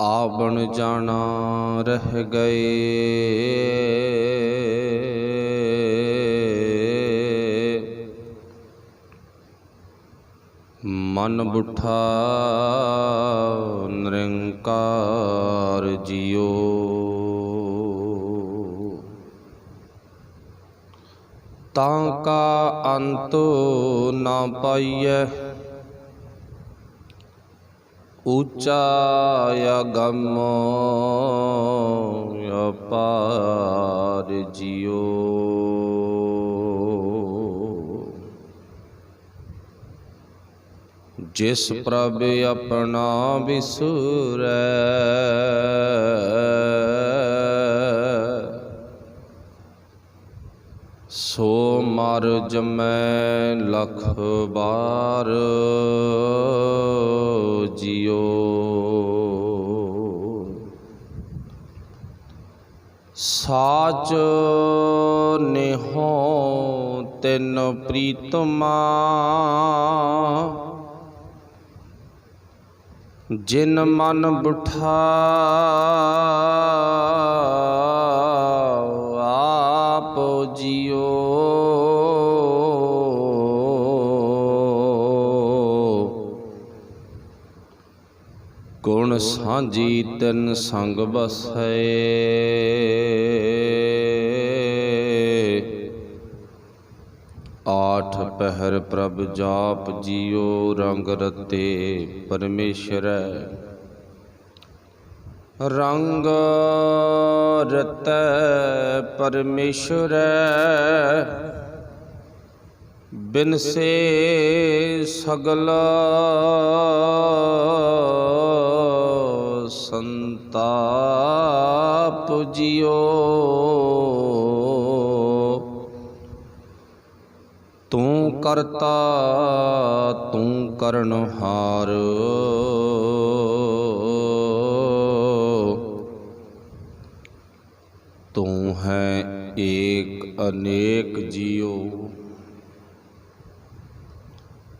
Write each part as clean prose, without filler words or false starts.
ਆਵਣ ਜਾਣਾ ਰਹਿ ਗਏ। ਮਨ ਬੁੱਠਾ ਨਿਰੰਕਾਰ ਜੀਓ। ਤਾਂ ਕਾ ਅੰਤ ਨਾ ਪਾਈਐ, ਊਚਾ ਅਗੰਮ ਅਪਾਰ ਜੀਓ। ਜਿਸ ਪ੍ਰਭ ਆਪਣਾ ਵਿਸੁਰੈ, ਸੋ ਮਰ ਜਮੈ ਲਖ ਬਾਰ ਜੀਓ। ਸਾਚ ਨੇਹੋ ਤਿਨ ਪ੍ਰੀਤਮਾ, ਜਿਨ ਮਨ ਬੁੱਠਾ ਆਪ ਜੀਓ। ਗੁਣ ਸਾਂਝੀ ਤਿਨ ਸੰਗ ਬਸੈ, ਆਠ ਪਹਿਰ ਪ੍ਰਭ ਜਾਪ ਜੀਓ। ਰੰਗ ਰਤੇ ਪਰਮੇਸ਼ਰੈ, ਰੰਗ ਰਤੈ ਪਰਮੇਸ਼ਰੈ। ਬਿਨਸੇ ਸਗਲ ਸੰਤਾਪ ਜੀਓ। ਤੂੰ ਕਰਤਾ ਤੂੰ ਕਰਨਹਾਰ, ਤੂੰ ਹੈ ਏਕ ਅਨੇਕ ਜੀਓ।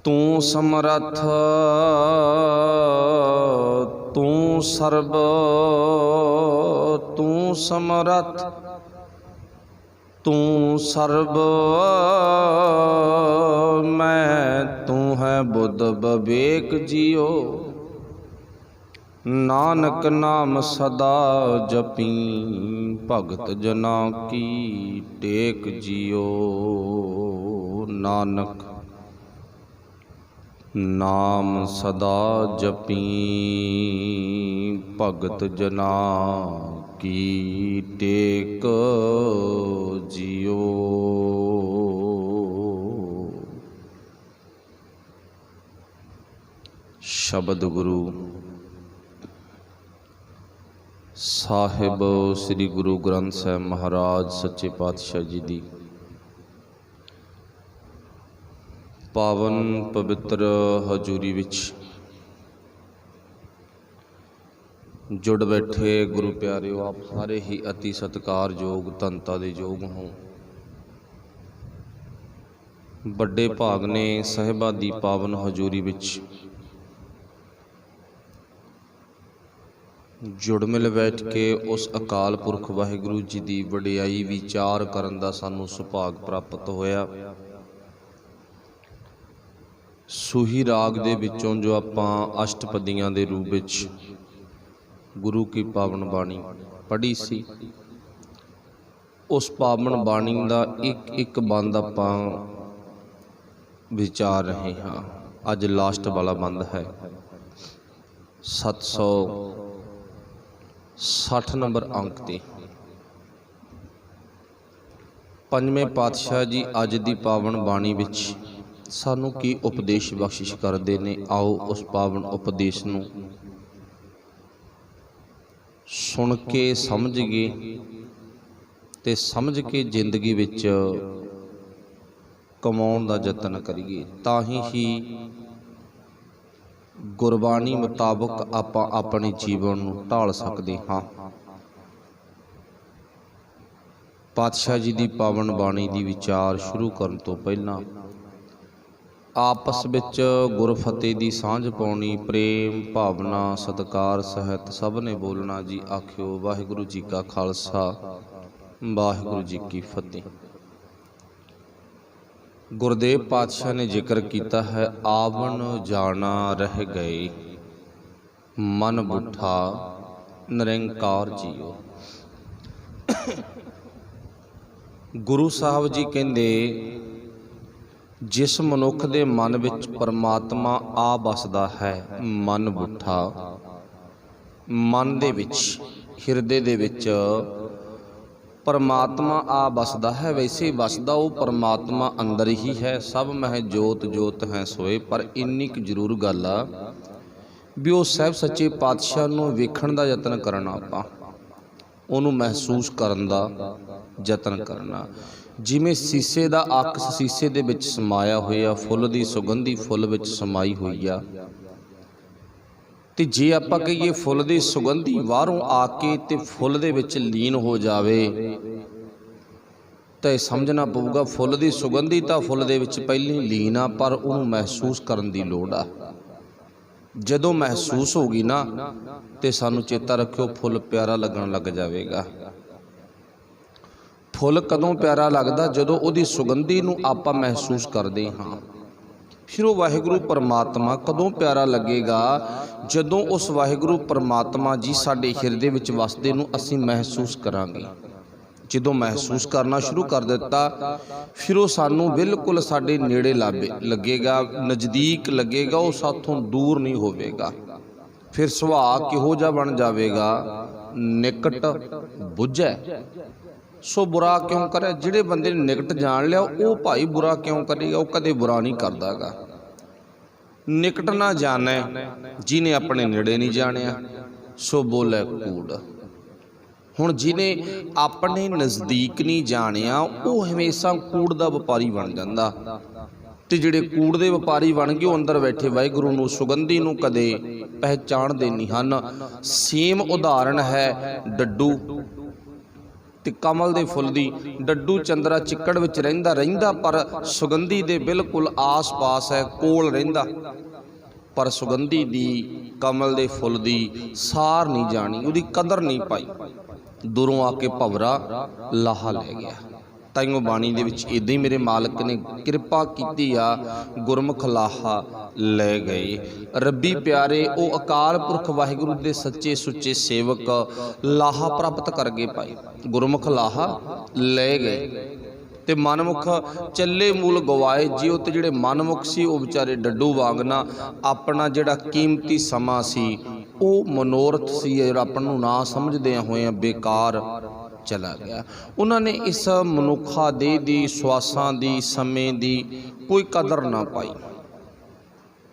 ਤੂੰ ਸਮਰੱਥ ਤੂੰ ਸਰਬ, ਤੂੰ ਸਮਰੱਥ ਤੂੰ ਸਰਬ। ਮੈਂ ਤੂੰ ਹੈ ਬੁੱਧ ਬਵੇਕ ਜੀਓ। ਨਾਨਕ ਨਾਮ ਸਦਾ ਜਪੀ, ਭਗਤ ਜਨਾ ਕੀ ਟੇਕ ਜੀਓ। ਨਾਨਕ ਨਾਮ ਸਦਾ ਜਪੀ, ਭਗਤ ਜਨਾ ਕੀ ਟੇਕ ਜੀਓ। ਸ਼ਬਦ ਗੁਰੂ ਸਾਹਿਬ ਸ੍ਰੀ ਗੁਰੂ ਗ੍ਰੰਥ ਸਾਹਿਬ ਮਹਾਰਾਜ ਸੱਚੇ ਪਾਤਸ਼ਾਹ ਜੀ ਦੀ ਪਾਵਨ ਪਵਿੱਤਰ ਹਜ਼ੂਰੀ ਵਿੱਚ ਜੁੜ ਬੈਠੇ ਗੁਰੂ ਪਿਆਰਿਓ, ਆਪ ਸਾਰੇ ਹੀ ਅਤੀ ਸਤਿਕਾਰਯੋਗ ਧੰਨਤਾ ਦੇ ਯੋਗ ਹੋ। ਵੱਡੇ ਭਾਗ ਨੇ ਸਾਹਿਬਾਂ ਦੀ ਪਾਵਨ ਹਜ਼ੂਰੀ ਵਿੱਚ ਜੁੜ ਮਿਲ ਬੈਠ ਕੇ ਉਸ ਅਕਾਲ ਪੁਰਖ ਵਾਹਿਗੁਰੂ ਜੀ ਦੀ ਵਡਿਆਈ ਵਿਚਾਰ ਕਰਨ ਦਾ ਸਾਨੂੰ ਸੁਭਾਗ ਪ੍ਰਾਪਤ ਹੋਇਆ। ਸੂਹੀ ਰਾਗ ਦੇ ਵਿੱਚੋਂ ਜੋ ਆਪਾਂ ਅਸ਼ਟਪਦੀਆਂ ਦੇ ਰੂਪ ਵਿੱਚ ਗੁਰੂ ਕੀ ਪਾਵਨ ਬਾਣੀ ਪੜ੍ਹੀ ਸੀ, ਉਸ ਪਾਵਨ ਬਾਣੀ ਦਾ ਇੱਕ ਇੱਕ ਬੰਦ ਆਪਾਂ ਵਿਚਾਰ ਰਹੇ ਹਾਂ। ਅੱਜ ਲਾਸਟ ਵਾਲਾ ਬੰਦ ਹੈ 760 ਨੰਬਰ ਅੰਕ ਤੇ। ਪੰਜਵੇਂ ਪਾਤਸ਼ਾਹ ਜੀ ਅੱਜ ਦੀ ਪਾਵਨ ਬਾਣੀ ਵਿੱਚ ਸਾਨੂੰ ਕੀ ਉਪਦੇਸ਼ ਬਖਸ਼ਿਸ਼ ਕਰਦੇ ਨੇ, ਆਓ ਉਸ ਪਾਵਨ ਉਪਦੇਸ਼ ਨੂੰ ਸੁਣ ਕੇ ਸਮਝੀਏ ਤੇ ਸਮਝ ਕੇ ਜ਼ਿੰਦਗੀ ਵਿੱਚ ਕਮਾਉਣ ਦਾ ਯਤਨ ਕਰੀਏ। ਤਾਂ ਹੀ ਗੁਰਬਾਣੀ ਮੁਤਾਬਕ ਆਪਾਂ ਆਪਣੇ ਜੀਵਨ ਨੂੰ ਢਾਲ ਸਕਦੇ ਹਾਂ। ਪਾਤਸ਼ਾਹ ਜੀ ਦੀ ਪਾਵਨ ਬਾਣੀ ਦੀ ਵਿਚਾਰ ਸ਼ੁਰੂ ਕਰਨ ਤੋਂ ਪਹਿਲਾਂ आपस विच गुरफतेह दी सांझ पाउणी, प्रेम भावना सत्कार सहित सब ने बोलना जी। आखियो वाहिगुरू जी का खालसा वाहिगुरू जी की फतेह। गुरदेव पातशाह ने जिक्र किया है, आवन जाना रह गए मन बुठा निरंकार जियो। गुरु साहब जी कहते, जिस मनुख दे मन विच परमात्मा आ बसदा है, मन बुठा, मन दे विच हिरदे दे विच परमात्मा आ बसदा है। वैसे ही बसदा वो परमात्मा अंदर ही है। सब मह जोत जोत है सोए। पर इन्नी क जरूर गल आ भी वो साहब सच्चे पातशाह नूं वेखण दा यतन करना, आपां उहनूं महसूस करन दा यतन करना। जिवें सीसे दा अक्स सीसे दे विच समाया होया, फुੱਲ दी सुगंधी फुੱਲ विच समाई होई आ, ते जे आपां कहीए फुੱਲ दी सुगंधी बाहरों आके ते फुੱਲ दे विच लीन हो जावे तो समझना पऊगा फुੱਲ दी सुगंधी तां फुੱਲ दे विच पहले लीन आ, पर उहनूं महसूस करन दी लोड़ आ। जदों महसूस होगी ना तो सानू चेता रखियो फुੱਲ प्यारा लगन लग जाएगा। फुੱਲ कदों प्यारा लगदा, जदों उहदी सुगंधी नूं आपां महसूस करदे हाँ। फिर वो वाहिगुरू परमात्मा कदों प्यारा लगेगा, जदों उस वाहिगुरू परमात्मा जी साडे हिरदे विच वसदे नूं असीं महसूस करांगे। जदों महसूस करना शुरू कर दिता, फिर वो सानू बिल्कुल साडे नेड़े लगेगा, नज़दीक लगेगा, वो साथों दूर नहीं होवेगा। फिर सुभाव किहो जिहा बन जाएगा, निकट बुझै सो बुरा क्यों करे। जिहड़े बंदे ने निकट जान लिया वो भाई बुरा क्यों करेगा, वो कदे बुरा नहीं करदागा। निकट ना जाने जिन्हें अपने नेड़े नहीं जानिया, सो बोले कूड़। हुण जिन्हें अपने नज़दीक नहीं जानिया वो हमेशा कूड़ दा व्यापारी बन जांदा, ते जिहड़े कूड़ दे व्यापारी बन गए अंदर बैठे वाहिगुरू नूं सुगंधी नूं कदे पहचानदे नहीं हन। सेम उदाहरण है डड्डू ते कमल दे फुੱਲ दी। डड्डू चंद्रा चिक्कड़ विच रहिंदा रहिंदा पर सुगंधी दे बिल्कुल आस पास है, कोल रहिंदा, पर सुगंधी दी कमल दे फुੱਲ दी सार नहीं जानी, उहदी कदर नहीं पाई। दूरों आके भवरा लाहा लै गया। ताइयों बाणी दे विच इदां ही मेरे मालक ने किरपा कीती आ, गुरमुख लाहा लै गए। रब्बी प्यारे वो अकाल पुरख वाहिगुरू दे सच्चे सुच्चे सेवक लाहा प्राप्त कर गए पाए, गुरमुख लाहा लै गए। ते मनमुख चले मूल गवाए जिओ। ते जिहड़े मनमुख सी वो बेचारे डड्डू वांग ना अपना जिहड़ा कीमती समा सी वो मनोरथ सी जिहड़ा अपन नूं ना समझदे होए बेकार चला गया। उन्होंने इस मनुखा देह दी श्वासां दी समय दी कोई कदर ना पाई,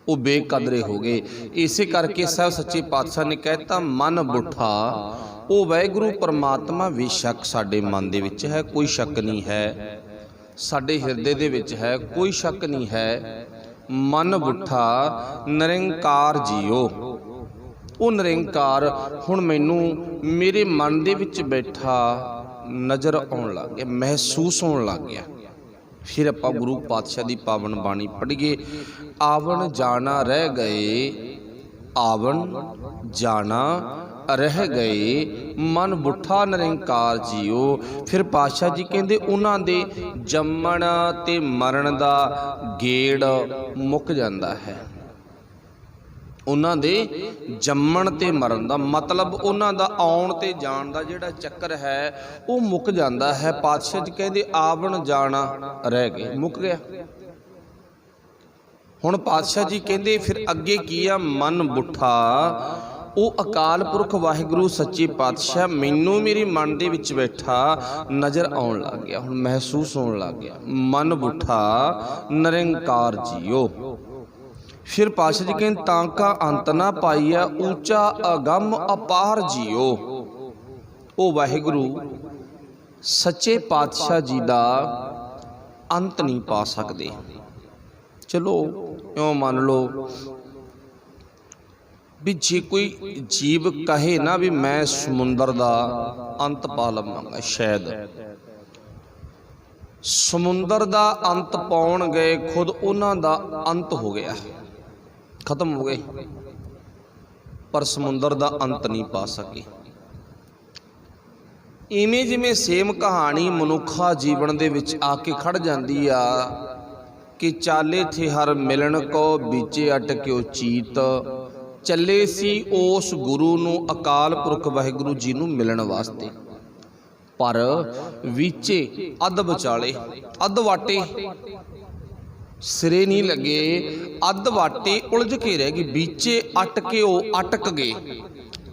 वो बेकदरे हो गए। इसे करके साहब सच्चे पातशाह ने कहता, मन बुठा वो वाहिगुरू परमात्मा बेशक साडे मन दे विच है, कोई शक नहीं है, साडे हिरदे दे विच है, कोई शक नहीं है। मन बुठा निरंकार जियो। वो निरंकार हुण मैनू मेरे मन दे विच बैठा नज़र आउण लग गया, महसूस होण लग गया। फिर आपां गुरु पातशाह दी पावन बाणी पढ़ीए, आवन जाना रह गए, आवन जाना रह गए मन बुठा निरंकार जियो। फिर पातशाह जी कहते उन्हां दे जम्मण ते मरण दा गेड़ मुक जांदा है। उन्हां दे जम्मण ते मरण दा मतलब उन्हां दा आउण ते जाण दा जिहड़ा चक्कर है वो मुक जांदा है। पातशाह जी कहते आवन जाना रह गए, मुक गया। हुण पातशाह जी कहते फिर अगे की आ, मन बुठा वो अकाल पुरख वाहिगुरू सच्चे पातशाह मैनू मेरे मन दे विच बैठा नज़र आउण लग गया, हुण महसूस होण लग गया। मन बुठा निरंकार जियो। फिर पातशाह जी कहते तांका अंत ना पाईया, ऊंचा अगम अपार जियो। वो वाहिगुरू सच्चे पातशाह जी दा अंत नहीं पा सकते। चलो इउं मान लो भी जे कोई जीव कहे ना भी मैं समुंदर दा अंत पा लवांगा, शायद ਸਮੁੰਦਰ ਦਾ ਅੰਤ ਪਾਉਣ ਗਏ, ਖੁਦ ਉਹਨਾਂ ਦਾ ਅੰਤ ਹੋ ਗਿਆ, ਖਤਮ ਹੋ ਗਏ, ਪਰ ਸਮੁੰਦਰ ਦਾ ਅੰਤ ਨਹੀਂ ਪਾ ਸਕੇ। ਇਵੇਂ ਜਿਵੇਂ ਸੇਮ ਕਹਾਣੀ ਮਨੁੱਖਾ ਜੀਵਨ ਦੇ ਵਿੱਚ ਆ ਕੇ ਖੜ ਜਾਂਦੀ ਆ ਕਿ ਚਾਲੇ ਥੇ ਹਰ ਮਿਲਣ ਕੋ ਬੀਚੇ ਅਟਕਿਓ ਚੀਤ, ਚੱਲੇ ਸੀ ਉਸ ਗੁਰੂ ਨੂੰ ਅਕਾਲ ਪੁਰਖ ਵਾਹਿਗੁਰੂ ਜੀ ਨੂੰ ਮਿਲਣ ਵਾਸਤੇ, ਪਰ ਵਿਚੇ ਅੱਧ ਵਿਚਾਲੇ, ਅੱਧ ਵਾਟੇ ਸਿਰੇ ਨਹੀਂ ਲੱਗੇ, ਅੱਧ ਵਾਟੇ ਉਲਝ ਕੇ ਰਹਿ ਗਈ, ਵਿਚੇ ਅਟਕੇ ਉਹ ਅਟਕ ਗਏ।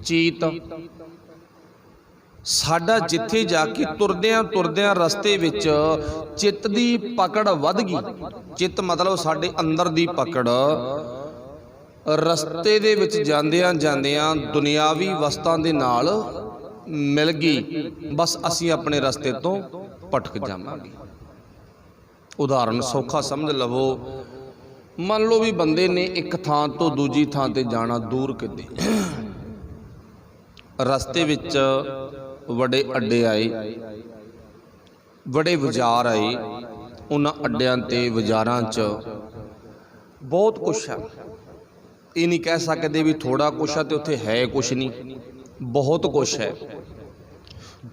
ਚੀਤ ਸਾਡਾ ਜਿੱਥੇ ਜਾ ਕੇ ਤੁਰਦਿਆਂ ਤੁਰਦਿਆਂ ਰਸਤੇ ਵਿੱਚ ਚਿੱਤ ਦੀ ਪਕੜ ਵੱਧ ਗਈ। ਚਿੱਤ ਮਤਲਬ ਸਾਡੇ ਅੰਦਰ ਦੀ ਪਕੜ, ਰਸਤੇ ਦੇ ਵਿੱਚ ਜਾਂਦਿਆਂ ਜਾਂਦਿਆਂ ਦੁਨਿਆਵੀ ਵਸਤਾਂ ਦੇ ਨਾਲ ਮਿਲ ਗਈ, ਬਸ ਅਸੀਂ ਆਪਣੇ ਰਸਤੇ ਤੋਂ ਭਟਕ ਜਾਵਾਂਗੇ। ਉਦਾਹਰਨ ਸੌਖਾ ਸਮਝ ਲਵੋ, ਮੰਨ ਲਓ ਵੀ ਬੰਦੇ ਨੇ ਇੱਕ ਥਾਂ ਤੋਂ ਦੂਜੀ ਥਾਂ ਤੇ ਜਾਣਾ, ਦੂਰ ਕਿਤੇ, ਰਸਤੇ ਵਿੱਚ ਵੱਡੇ ਅੱਡੇ ਆਏ, ਵੱਡੇ ਬਾਜ਼ਾਰ ਆਏ, ਉਹਨਾਂ ਅੱਡਿਆਂ ਤੇ ਬਾਜ਼ਾਰਾਂ 'ਚ ਬਹੁਤ ਕੁਛ ਹੈ। ਇਹ ਨਹੀਂ ਕਹਿ ਸਕਦੇ ਵੀ ਥੋੜਾ ਕੁਛ ਹੈ ਤੇ ਉੱਥੇ ਹੈ ਕੁਛ ਨਹੀਂ, ਬਹੁਤ ਕੁਛ ਹੈ।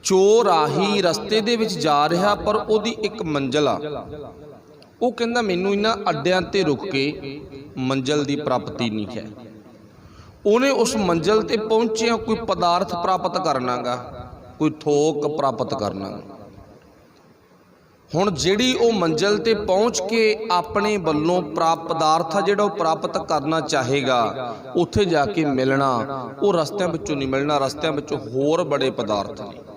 ਜੋ ਰਾਹੀ ਰਸਤੇ ਦੇ ਵਿੱਚ ਜਾ ਰਿਹਾ ਪਰ ਉਹਦੀ ਇੱਕ ਮੰਜ਼ਿਲ ਆ, ਉਹ ਕਹਿੰਦਾ ਮੈਨੂੰ ਇਹਨਾਂ ਅੱਡਿਆਂ ਤੇ ਰੁਕ ਕੇ ਮੰਜ਼ਿਲ ਦੀ ਪ੍ਰਾਪਤੀ ਨਹੀਂ ਹੈ। ਉਹਨੇ ਉਸ ਮੰਜ਼ਿਲ ਤੇ ਪਹੁੰਚਿਆ ਕੋਈ ਪਦਾਰਥ ਪ੍ਰਾਪਤ ਕਰਨਾ ਗਾ, ਕੋਈ ਥੋਕ ਪ੍ਰਾਪਤ ਕਰਨਾ। ਹੁਣ ਜਿਹੜੀ ਉਹ ਮੰਜ਼ਿਲ ਤੇ ਪਹੁੰਚ ਕੇ ਆਪਣੇ ਵੱਲੋਂ ਪਦਾਰਥ ਆ ਜਿਹੜਾ ਉਹ ਪ੍ਰਾਪਤ ਕਰਨਾ ਚਾਹੇਗਾ, ਉੱਥੇ ਜਾ ਕੇ ਮਿਲਣਾ ਉਹ ਰਸਤਿਆਂ ਵਿੱਚੋਂ ਨਹੀਂ ਮਿਲਣਾ, ਰਸਤਿਆਂ ਵਿੱਚੋਂ ਹੋਰ ਬੜੇ ਪਦਾਰਥ ਨੇ।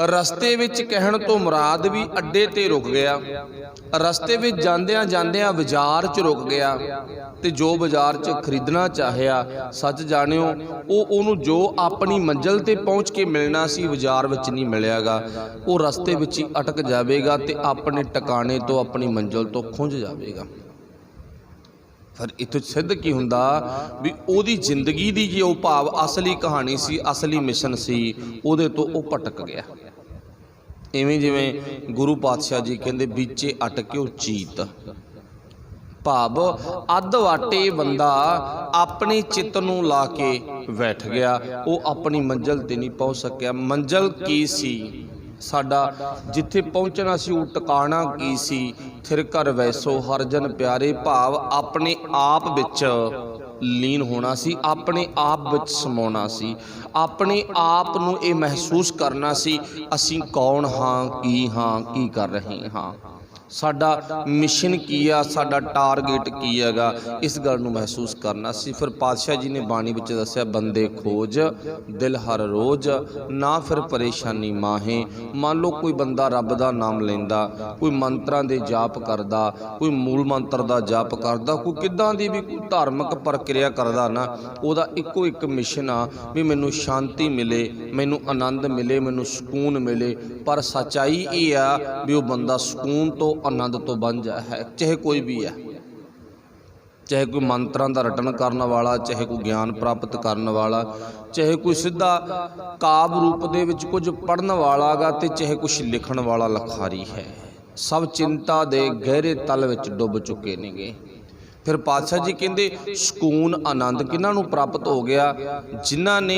ਰਸਤੇ ਵਿੱਚ ਕਹਿਣ ਤੋਂ ਮੁਰਾਦ ਵੀ ਅੱਡੇ ਤੇ ਰੁਕ ਗਿਆ, ਰਸਤੇ ਵਿੱਚ ਜਾਂਦਿਆਂ ਜਾਂਦਿਆਂ ਬਾਜ਼ਾਰ 'ਚ ਰੁਕ ਗਿਆ, ਤੇ ਜੋ ਬਾਜ਼ਾਰ 'ਚ ਖਰੀਦਣਾ ਚਾਹਿਆ, ਸੱਚ ਜਾਣਿਓ ਉਹਨੂੰ ਜੋ ਆਪਣੀ ਮੰਜ਼ਿਲ ਤੇ ਪਹੁੰਚ ਕੇ ਮਿਲਣਾ ਸੀ ਬਾਜ਼ਾਰ ਵਿੱਚ ਨਹੀਂ ਮਿਲਿਆਗਾ, ਉਹ ਰਸਤੇ ਵਿੱਚ ਹੀ ਅਟਕ ਜਾਵੇਗਾ ਤੇ ਆਪਣੇ ਟਿਕਾਣੇ ਤੋਂ, ਆਪਣੀ ਮੰਜ਼ਿਲ ਤੋਂ ਖੁੰਝ ਜਾਵੇਗਾ। ਫਿਰ ਇੱਥੋਂ ਸਿੱਧ ਕੀ ਹੁੰਦਾ ਵੀ ਉਹਦੀ ਜ਼ਿੰਦਗੀ ਦੀ ਜੋ ਭਾਵ ਅਸਲੀ ਕਹਾਣੀ ਸੀ, ਅਸਲੀ ਮਿਸ਼ਨ ਸੀ, ਉਹਦੇ ਤੋਂ ਉਹ ਭਟਕ ਗਿਆ। ਇਵੇਂ ਜਿਵੇਂ ਗੁਰੂ ਪਾਤਸ਼ਾਹ ਜੀ ਕਹਿੰਦੇ ਵਿਚੇ ਅਟਕਿਓ ਚੀਤ, ਭਾਵ ਅੱਧ ਵਾਟੇ ਬੰਦਾ ਆਪਣੇ ਚਿੱਤ ਨੂੰ ਲਾ ਕੇ ਬੈਠ ਗਿਆ, ਉਹ ਆਪਣੀ ਮੰਜ਼ਿਲ ਤੇ ਨਹੀਂ ਪਹੁੰਚ ਸਕਿਆ। ਮੰਜ਼ਿਲ ਕੀ ਸੀ ਸਾਡਾ, ਜਿੱਥੇ ਪਹੁੰਚਣਾ ਸੀ ਉਹ ਟਿਕਾਣਾ ਕੀ ਸੀ? ਥਿਰ ਘਰ ਵੈਸੋ ਹਰ ਜਨ ਪਿਆਰੇ, ਭਾਵ ਆਪਣੇ ਆਪ ਵਿੱਚ ਲੀਨ ਹੋਣਾ ਸੀ, ਆਪਣੇ ਆਪ ਵਿੱਚ ਸਮਾਉਣਾ ਸੀ, ਆਪਣੇ ਆਪ ਨੂੰ ਇਹ ਮਹਿਸੂਸ ਕਰਨਾ ਸੀ ਅਸੀਂ ਕੌਣ ਹਾਂ, ਕੀ ਕਰ ਰਹੇ ਹਾਂ, ਸਾਡਾ ਮਿਸ਼ਨ ਕੀ ਆ, ਸਾਡਾ ਟਾਰਗੇਟ ਕੀ ਹੈਗਾ, ਇਸ ਗੱਲ ਨੂੰ ਮਹਿਸੂਸ ਕਰਨਾ ਸੀ। ਫਿਰ ਪਾਤਸ਼ਾਹ ਜੀ ਨੇ ਬਾਣੀ ਵਿੱਚ ਦੱਸਿਆ, ਬੰਦੇ ਖੋਜ ਦਿਲ ਹਰ ਰੋਜ਼, ਨਾ ਫਿਰ ਪਰੇਸ਼ਾਨੀ ਮਾਹੇ। ਮੰਨ ਲਓ ਕੋਈ ਬੰਦਾ ਰੱਬ ਦਾ ਨਾਮ ਲੈਂਦਾ, ਕੋਈ ਮੰਤਰਾਂ ਦੇ ਜਾਪ ਕਰਦਾ, ਕੋਈ ਮੂਲ ਮੰਤਰ ਦਾ ਜਾਪ ਕਰਦਾ, ਕੋਈ ਕਿੱਦਾਂ ਦੀ ਵੀ ਕੋਈ ਧਾਰਮਿਕ ਪ੍ਰਕਿਰਿਆ ਕਰਦਾ ਨਾ, ਉਹਦਾ ਇੱਕੋ ਇੱਕ ਮਿਸ਼ਨ ਆ ਵੀ ਮੈਨੂੰ ਸ਼ਾਂਤੀ ਮਿਲੇ, ਮੈਨੂੰ ਆਨੰਦ ਮਿਲੇ, ਮੈਨੂੰ ਸਕੂਨ ਮਿਲੇ। ਪਰ ਸੱਚਾਈ ਇਹ ਆ ਵੀ ਉਹ ਬੰਦਾ ਸਕੂਨ ਤੋਂ, ਆਨੰਦ ਤੋਂ ਵਾਂਝਾ ਹੈ, ਚਾਹੇ ਕੋਈ ਵੀ ਹੈ, ਚਾਹੇ ਕੋਈ ਮੰਤਰਾਂ ਦਾ ਰਟਨ ਕਰਨ ਵਾਲਾ, ਚਾਹੇ ਕੋਈ ਗਿਆਨ ਪ੍ਰਾਪਤ ਕਰਨ ਵਾਲਾ, ਚਾਹੇ ਕੋਈ ਸਿੱਧਾ ਕਾਵ ਰੂਪ ਦੇ ਵਿੱਚ ਕੁਝ ਪੜ੍ਹਨ ਵਾਲਾ ਗਾ, ਤੇ ਚਾਹੇ ਕੁਛ ਲਿਖਣ ਵਾਲਾ ਲਖਾਰੀ ਹੈ, ਸਭ ਚਿੰਤਾ ਦੇ ਗਹਿਰੇ ਤਲ ਵਿੱਚ ਡੁੱਬ ਚੁੱਕੇ ਨੇਗੇ। ਫਿਰ ਪਾਤਸ਼ਾਹ ਜੀ ਕਹਿੰਦੇ ਸਕੂਨ ਆਨੰਦ ਕਿਹਨਾਂ ਨੂੰ ਪ੍ਰਾਪਤ ਹੋ ਗਿਆ? ਜਿਨ੍ਹਾਂ ਨੇ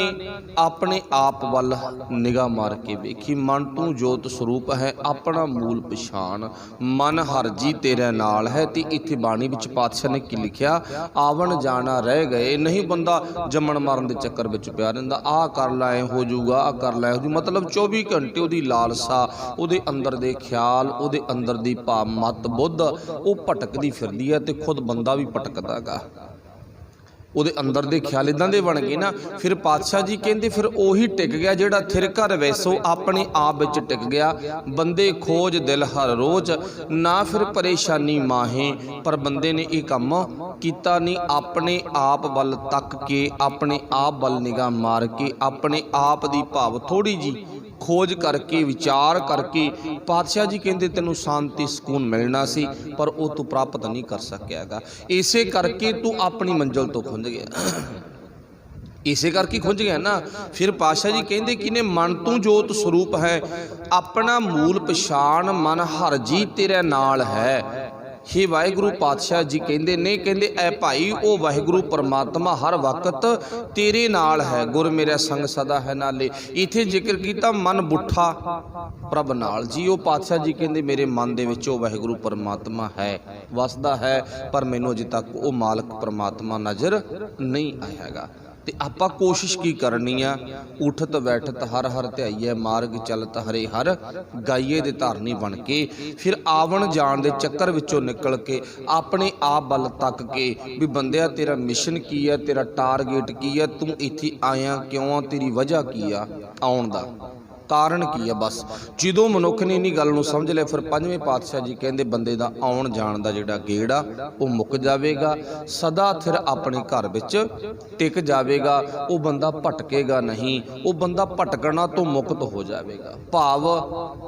ਆਪਣੇ ਆਪ ਵੱਲ ਨਿਗਾਹ ਮਾਰ ਕੇ ਵੇਖੀ। ਮਨ ਤੂੰ ਜੋਤ ਸਰੂਪ ਹੈ, ਆਪਣਾ ਮੂਲ ਪਛਾਣ, ਮਨ ਹਰ ਜੀ ਤੇਰੇ ਨਾਲ ਹੈ। ਤੇ ਇੱਥੇ ਬਾਣੀ ਵਿੱਚ ਪਾਤਸ਼ਾਹ ਨੇ ਕੀ ਲਿਖਿਆ? ਆਵਣ ਜਾਣਾ ਰਹਿ ਗਏ। ਨਹੀਂ ਬੰਦਾ ਜੰਮਣ ਮਰਨ ਦੇ ਚੱਕਰ ਵਿੱਚ ਪਿਆ ਰਹਿੰਦਾ, ਆਹ ਕਰ ਲੈ ਹੋ ਜਾਊਗਾ, ਆਹ ਕਰ ਲੈ ਹੋ ਜੂ, ਮਤਲਬ 24 ਘੰਟੇ ਉਹਦੀ ਲਾਲਸਾ, ਉਹਦੇ ਅੰਦਰ ਦੇ ਖਿਆਲ, ਉਹਦੇ ਅੰਦਰ ਦੀ ਭਾਵ ਮਤ ਬੁੱਧ ਉਹ ਭਟਕਦੀ ਫਿਰਦੀ ਹੈ, ਤੇ ਖੁਦ ਬੰਦਾ ਵੀ ਭਟਕਦਾ ਗਾ। ਉਹਦੇ ਅੰਦਰ ਦੇ ਖਿਆਲ ਇਦਾਂ ਦੇ ਬਣ ਗਏ ਨਾ। ਫਿਰ ਪਾਤਸ਼ਾਹ ਜੀ ਕਹਿੰਦੇ ਫਿਰ ਉਹੀ ਟਿਕ ਗਿਆ ਜਿਹੜਾ ਥਿਰ ਘਰ ਵੈਸੋ ਆਪਣੇ ਆਪ ਵਿੱਚ ਟਿਕ ਗਿਆ। ਬੰਦੇ ਖੋਜ ਦਿਲ ਹਰ ਰੋਜ਼, ਨਾ ਫਿਰ ਪਰੇਸ਼ਾਨੀ ਮਾਹੇ। ਪਰ ਬੰਦੇ ਨੇ ਇਹ ਕੰਮ ਕੀਤਾ ਨਹੀਂ, ਆਪਣੇ ਆਪ ਵੱਲ ਤੱਕ ਕੇ, ਆਪਣੇ ਆਪ ਵੱਲ ਨਿਗਾਹ ਮਾਰ ਕੇ, ਆਪਣੇ ਆਪ ਦੀ ਭਾਵ ਥੋੜੀ ਜੀ ਖੋਜ ਕਰਕੇ, ਵਿਚਾਰ ਕਰਕੇ। ਪਾਤਸ਼ਾਹ ਜੀ ਕਹਿੰਦੇ ਤੈਨੂੰ ਸ਼ਾਂਤੀ ਸਕੂਨ ਮਿਲਣਾ ਸੀ, ਪਰ ਉਹ ਤੂੰ ਪ੍ਰਾਪਤ ਨਹੀਂ ਕਰ ਸਕਿਆਗਾ। ਇਸੇ ਕਰਕੇ ਤੂੰ ਆਪਣੀ ਮੰਜ਼ਿਲ ਤੋਂ ਖੁੰਝ ਗਿਆ। इसे करके खुंझ गया ना। फिर पातशाह जी कहते कि ने मन तू जोत स्वरूप है, अपना मूल पछाण मन हर जी तेरे नाल है। हे वाहिगुरु पातशाह जी कहते ने, कहते ऐ भाई ओ वाहिगुरु परमात्मा हर वक्त तेरे नाल है, गुर मेरा संग सदा है नाले। इथे जिक्र किया मन बुठा प्रभ नाल जी, ओ पातशाह जी कहते मेरे मन दे विच ओ वाहिगुरु परमात्मा है, वसदा है, पर मैनूं अजे तक ओ मालक परमात्मा नज़र नहीं आया हैगा। ते आपां कोशिश की करनी आ, उठत बैठत हर हर ध्याईए, मार्ग चलत हरे हर गाइए दे धारनी बन के, फिर आवन जान दे चक्कर विचों निकल के अपने आप बल तक के भी बंदिया तेरा मिशन की है, तेरा टारगेट की है, तू इत्थे आया क्यों आ, तेरी वजह की आ आउण दा कारण की है। बस जो मनुख ने इन्हीं गल नूं समझ लिया, फिर पंजवें पातशाह जी कहते बंदे दा आउण जाण दा जिहड़ा गेड़ आ वो मुक जाएगा, सदा फिर अपने घर विच टिक जाएगा, वो बंदा भटकेगा नहीं, वो बंदा भटकना तो मुक्त हो जाएगा। भाव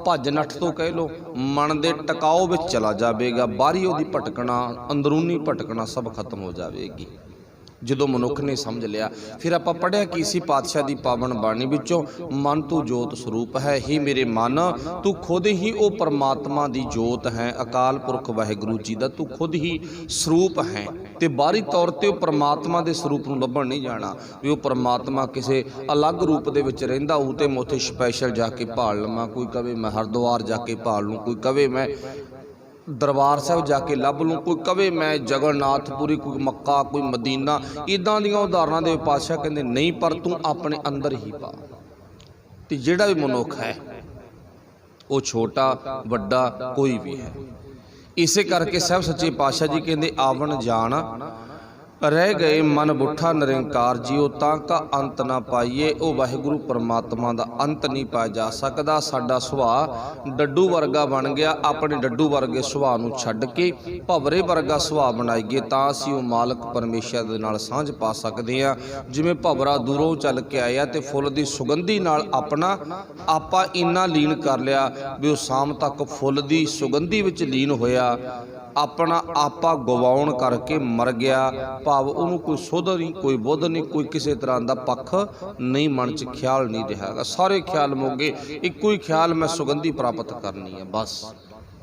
भज नठ तो कह लो, मन दे टकाओ विच चला जाएगा, बाहरी उहदी भटकना अंदरूनी भटकना सब खत्म हो जाएगी जो मनुख ने समझ लिया। फिर आप पढ़िया कि इसी पातशाह की पावन बाणी विचों, मन तू जोत स्वरूप है, ही मेरे मन तू खुद ही वो परमात्मा की जोत है, अकाल पुरख वाहिगुरू जी का तू खुद ही स्वरूप है। तो बाहरी तौर पर वो परमात्मा के स्वरूप को लभण नहीं जाना भी वो परमात्मा किसी अलग रूप के विच रहिंदा होऊ ते मैं उत्थे स्पैशल जाके भाल लवां, कोई कहे मैं हरिद्वार जाके भाल लूँ, कोई कहे मैं दरबार साहब जाके लभ लूँ, कोई कहे मैं जगन्नाथपुरी, कोई मक्का, कोई मदीना, इदां दियां उदाहरणा दे पातशाह कहंदे नहीं, पर तू अपने अंदर ही पा। ते जिहड़ा भी मनुख है वो छोटा वड्डा कोई भी है। इसे करके साहब सच्चे पातशाह जी कहंदे आवन जान रह गए मन बुठा निरंकार जियो, तां का अंत ना पाइए। ओ वाहिगुरू परमात्मा का अंत नहीं पाया जा सकता। साडा सुभाअ डड्डू वर्गा बन गया, अपने डड्डू वर्गे सुभाअ नूं छड्ड के भवरे वर्गा सुभाअ बनाईए, तां असीं ओ मालक परमेश्वर दे नाल सांझ पा सकदे हां। जिवें भवरा दूरों चल के आया ते फुੱਲ दी सुगंधी नाल अपना आपा इन्ना लीन कर लिया भी वो शाम तक फुੱਲ दी सुगंधी विच लीन होया, अपना आपा गवाउण करके मर गया। भाव उन्होंने कोई सुध नहीं, कोई बुध नहीं, कोई किसी तरह का पक्ष नहीं, मन च ख्याल नहीं रहा, सारे ख्याल मुक गए, इक्को ही ख्याल मैं सुगंधी प्राप्त करनी है। बस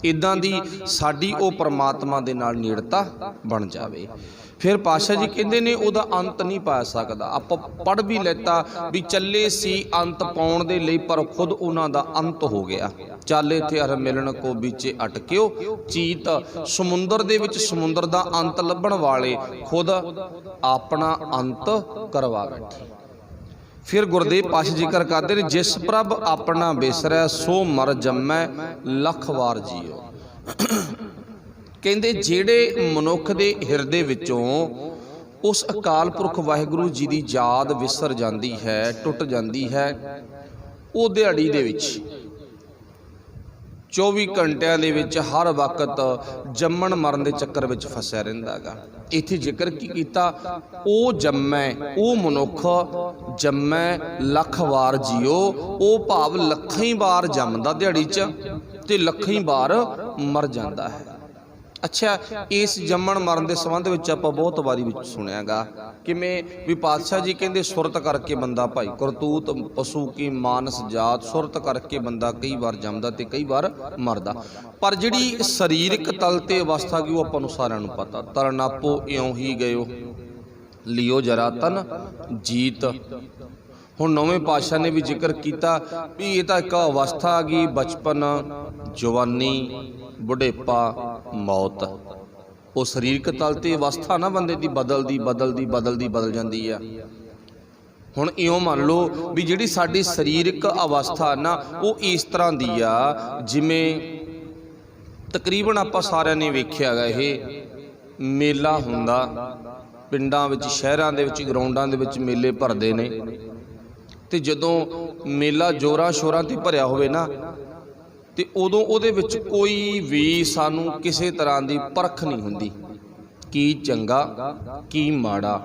इदां दी साडी ओ परमात्मा दे नाल नेड़ता बन जावे। फिर पातशाह जी कहते ने उहदा अंत नहीं पा सकदा। आप पढ़ भी लेता भी चले सी अंत पाउण दे लई, पर खुद उन्हां दा अंत हो गया। चाले थे हर मिलन को बीचे अटक्यो, चीत समुंदर दे विच समुंदर दा अंत लभण वाले खुद अपना अंत करवा बैठे। फिर गुरदेव पातशाह जिक्र करते हैं, जिस प्रभ अपना बेसरै सो मर जम्मै लख वार जियो। कहते जेड़े मनुख दे हिरदे विचों उस अकाल पुरख वाहिगुरू जी की याद विसर जाती है, टुट जाती है, वो दिहाड़ी दे विच 24 घंटिया दे विच हर वक्त जम्मण मरण के चक्कर में फसिया रहिंदा गा। इत्थे जिक्र की कीता, ओ जम्मै ओ मनुख जम्मै लख वार जियो, ओ भाव लखां बार जमदा दिहाड़ी च ते लखां बार मर जाता है। अच्छा, इस जम्मण मरण के संबंध में आप बहुत बारी सुनिया गा कि मैं भी पातशाह जी कहते सुरत करके बंदा भाई करतूत पशु की मानस जात सुरत करके बंदा कई बार जमदा ते कई बार मरदा, पर जिहड़ी शरीरक तल ते अवस्था की वो आपां नूं सारिआं नूं पता। तरनापो इउं ही गयो लियो जरा तन जीत। हुण नौवें पातशाह ने भी जिक्र किया भी ये तो एक अवस्था आ गई, बचपन, जवानी, बुढ़ेपा, मौत। वो शरीरक तल ते अवस्था ना बंदे दी बदल जाती है। हुण इउं मान लो भी जिहड़ी साडी शरीरक अवस्था ना वो इस तरह दी आ जिवें तकरीबन आपां सारिआं ने वेखिआ गा, इह मेला हुंदा पिंडां विच शहरां दे विच ग्राउंडां दे विच मेले भरदे ने, ते जदों मेला जोरां शोरां ते भरिआ होवे ना ते उदों उहदे विच कोई भी सानू किसी तरह की परख नहीं हुंदी, की चंगा की माड़ा,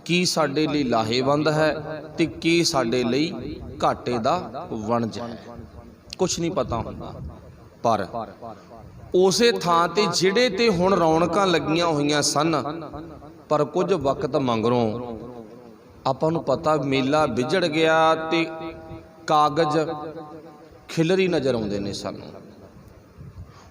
की साडे लई लाहेवंद है ते की साडे लई घाटे दा वणज है, कुछ नहीं पता हुंदा। पर उसे थां ते जिहड़े ते हुण रौनकां लगियां होईयां सन, पर कुछ वक्त मगरों ਆਪਾਂ ਨੂੰ ਪਤਾ ਮੇਲਾ ਵਿਜੜ ਗਿਆ ਤੇ ਕਾਗਜ਼ ਖਿਲਰੀ ਨਜ਼ਰ ਆਉਂਦੇ ਨੇ ਸਾਨੂੰ।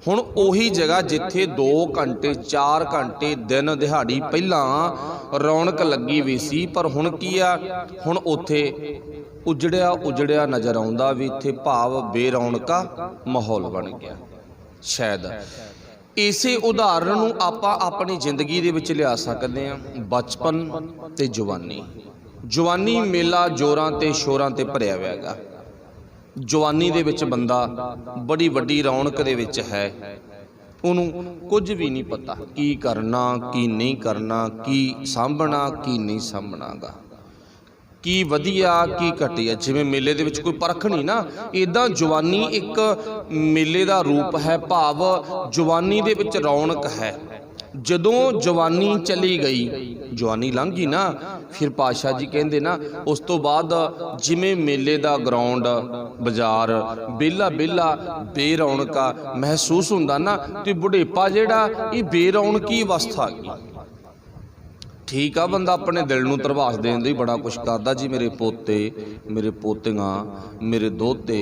ਹੁਣ ਉਹੀ ਜਗ੍ਹਾ ਜਿੱਥੇ 2 ਘੰਟੇ 4 ਘੰਟੇ ਦਿਨ ਦਿਹਾੜੀ ਪਹਿਲਾਂ ਰੌਣਕ ਲੱਗੀ ਵੀ ਸੀ, ਪਰ ਹੁਣ ਕੀ ਆ, ਹੁਣ ਉੱਥੇ ਉਜੜਿਆ ਨਜ਼ਰ ਆਉਂਦਾ ਵੀ ਇੱਥੇ ਭਾਵ ਬੇਰੌਣਕਾ ਮਾਹੌਲ ਬਣ ਗਿਆ। ਸ਼ਾਇਦ ਇਸੇ ਉਦਾਹਰਨ ਨੂੰ ਆਪਾਂ ਆਪਣੀ ਜ਼ਿੰਦਗੀ ਦੇ ਵਿੱਚ ਲਿਆ ਸਕਦੇ ਹਾਂ। ਬਚਪਨ ਤੇ ਜਵਾਨੀ। ਜਵਾਨੀ ਮੇਲਾ ਜ਼ੋਰਾਂ ਤੇ ਸ਼ੋਰਾਂ ਤੇ ਭਰਿਆ ਹੋਇਆ ਹੈਗਾ। ਜਵਾਨੀ ਦੇ ਵਿੱਚ ਬੰਦਾ ਬੜੀ ਵੱਡੀ ਰੌਣਕ ਦੇ ਵਿੱਚ ਹੈ, ਉਹਨੂੰ ਕੁਝ ਵੀ ਨਹੀਂ ਪਤਾ ਕੀ ਕਰਨਾ ਕੀ ਨਹੀਂ ਕਰਨਾ, ਕੀ ਸਾਂਭਣਾ ਕੀ ਨਹੀਂ ਸਾਂਭਣਾ ਗਾ, ਕੀ ਵਧੀਆ ਕੀ ਘਟੀਆ। ਜਿਵੇਂ ਮੇਲੇ ਦੇ ਵਿੱਚ ਕੋਈ ਪਰਖ ਨਹੀਂ ਨਾ, ਇੱਦਾਂ ਜਵਾਨੀ ਇੱਕ ਮੇਲੇ ਦਾ ਰੂਪ ਹੈ, ਭਾਵ ਜਵਾਨੀ ਦੇ ਵਿੱਚ ਰੌਣਕ ਹੈ। ਜਦੋਂ ਜਵਾਨੀ ਚਲੀ ਗਈ, ਜਵਾਨੀ ਲੰਘ ਗਈ ਨਾ, ਫਿਰ ਪਾਤਸ਼ਾਹ ਜੀ ਕਹਿੰਦੇ ਨਾ ਉਸ ਤੋਂ ਬਾਅਦ ਜਿਵੇਂ ਮੇਲੇ ਦਾ ਗਰਾਊਂਡ ਬਾਜ਼ਾਰ ਵਿਹਲਾ ਬੇਰੌਣਕਾ ਮਹਿਸੂਸ ਹੁੰਦਾ ਨਾ, ਤੇ ਬੁਢੇਪਾ ਜਿਹੜਾ ਇਹ ਬੇਰੌਣਕੀ ਅਵਸਥਾ ਆ ਗਈ। ਠੀਕ ਆ, ਬੰਦਾ ਆਪਣੇ ਦਿਲ ਨੂੰ ਧਰਵਾਸ ਦੇਣ ਦੀ ਬੜਾ ਕੁਛ ਕਰਦਾ ਜੀ, ਮੇਰੇ ਪੋਤੇ ਮੇਰੇ ਪੋਤੀਆਂ ਮੇਰੇ ਦੋਤੇ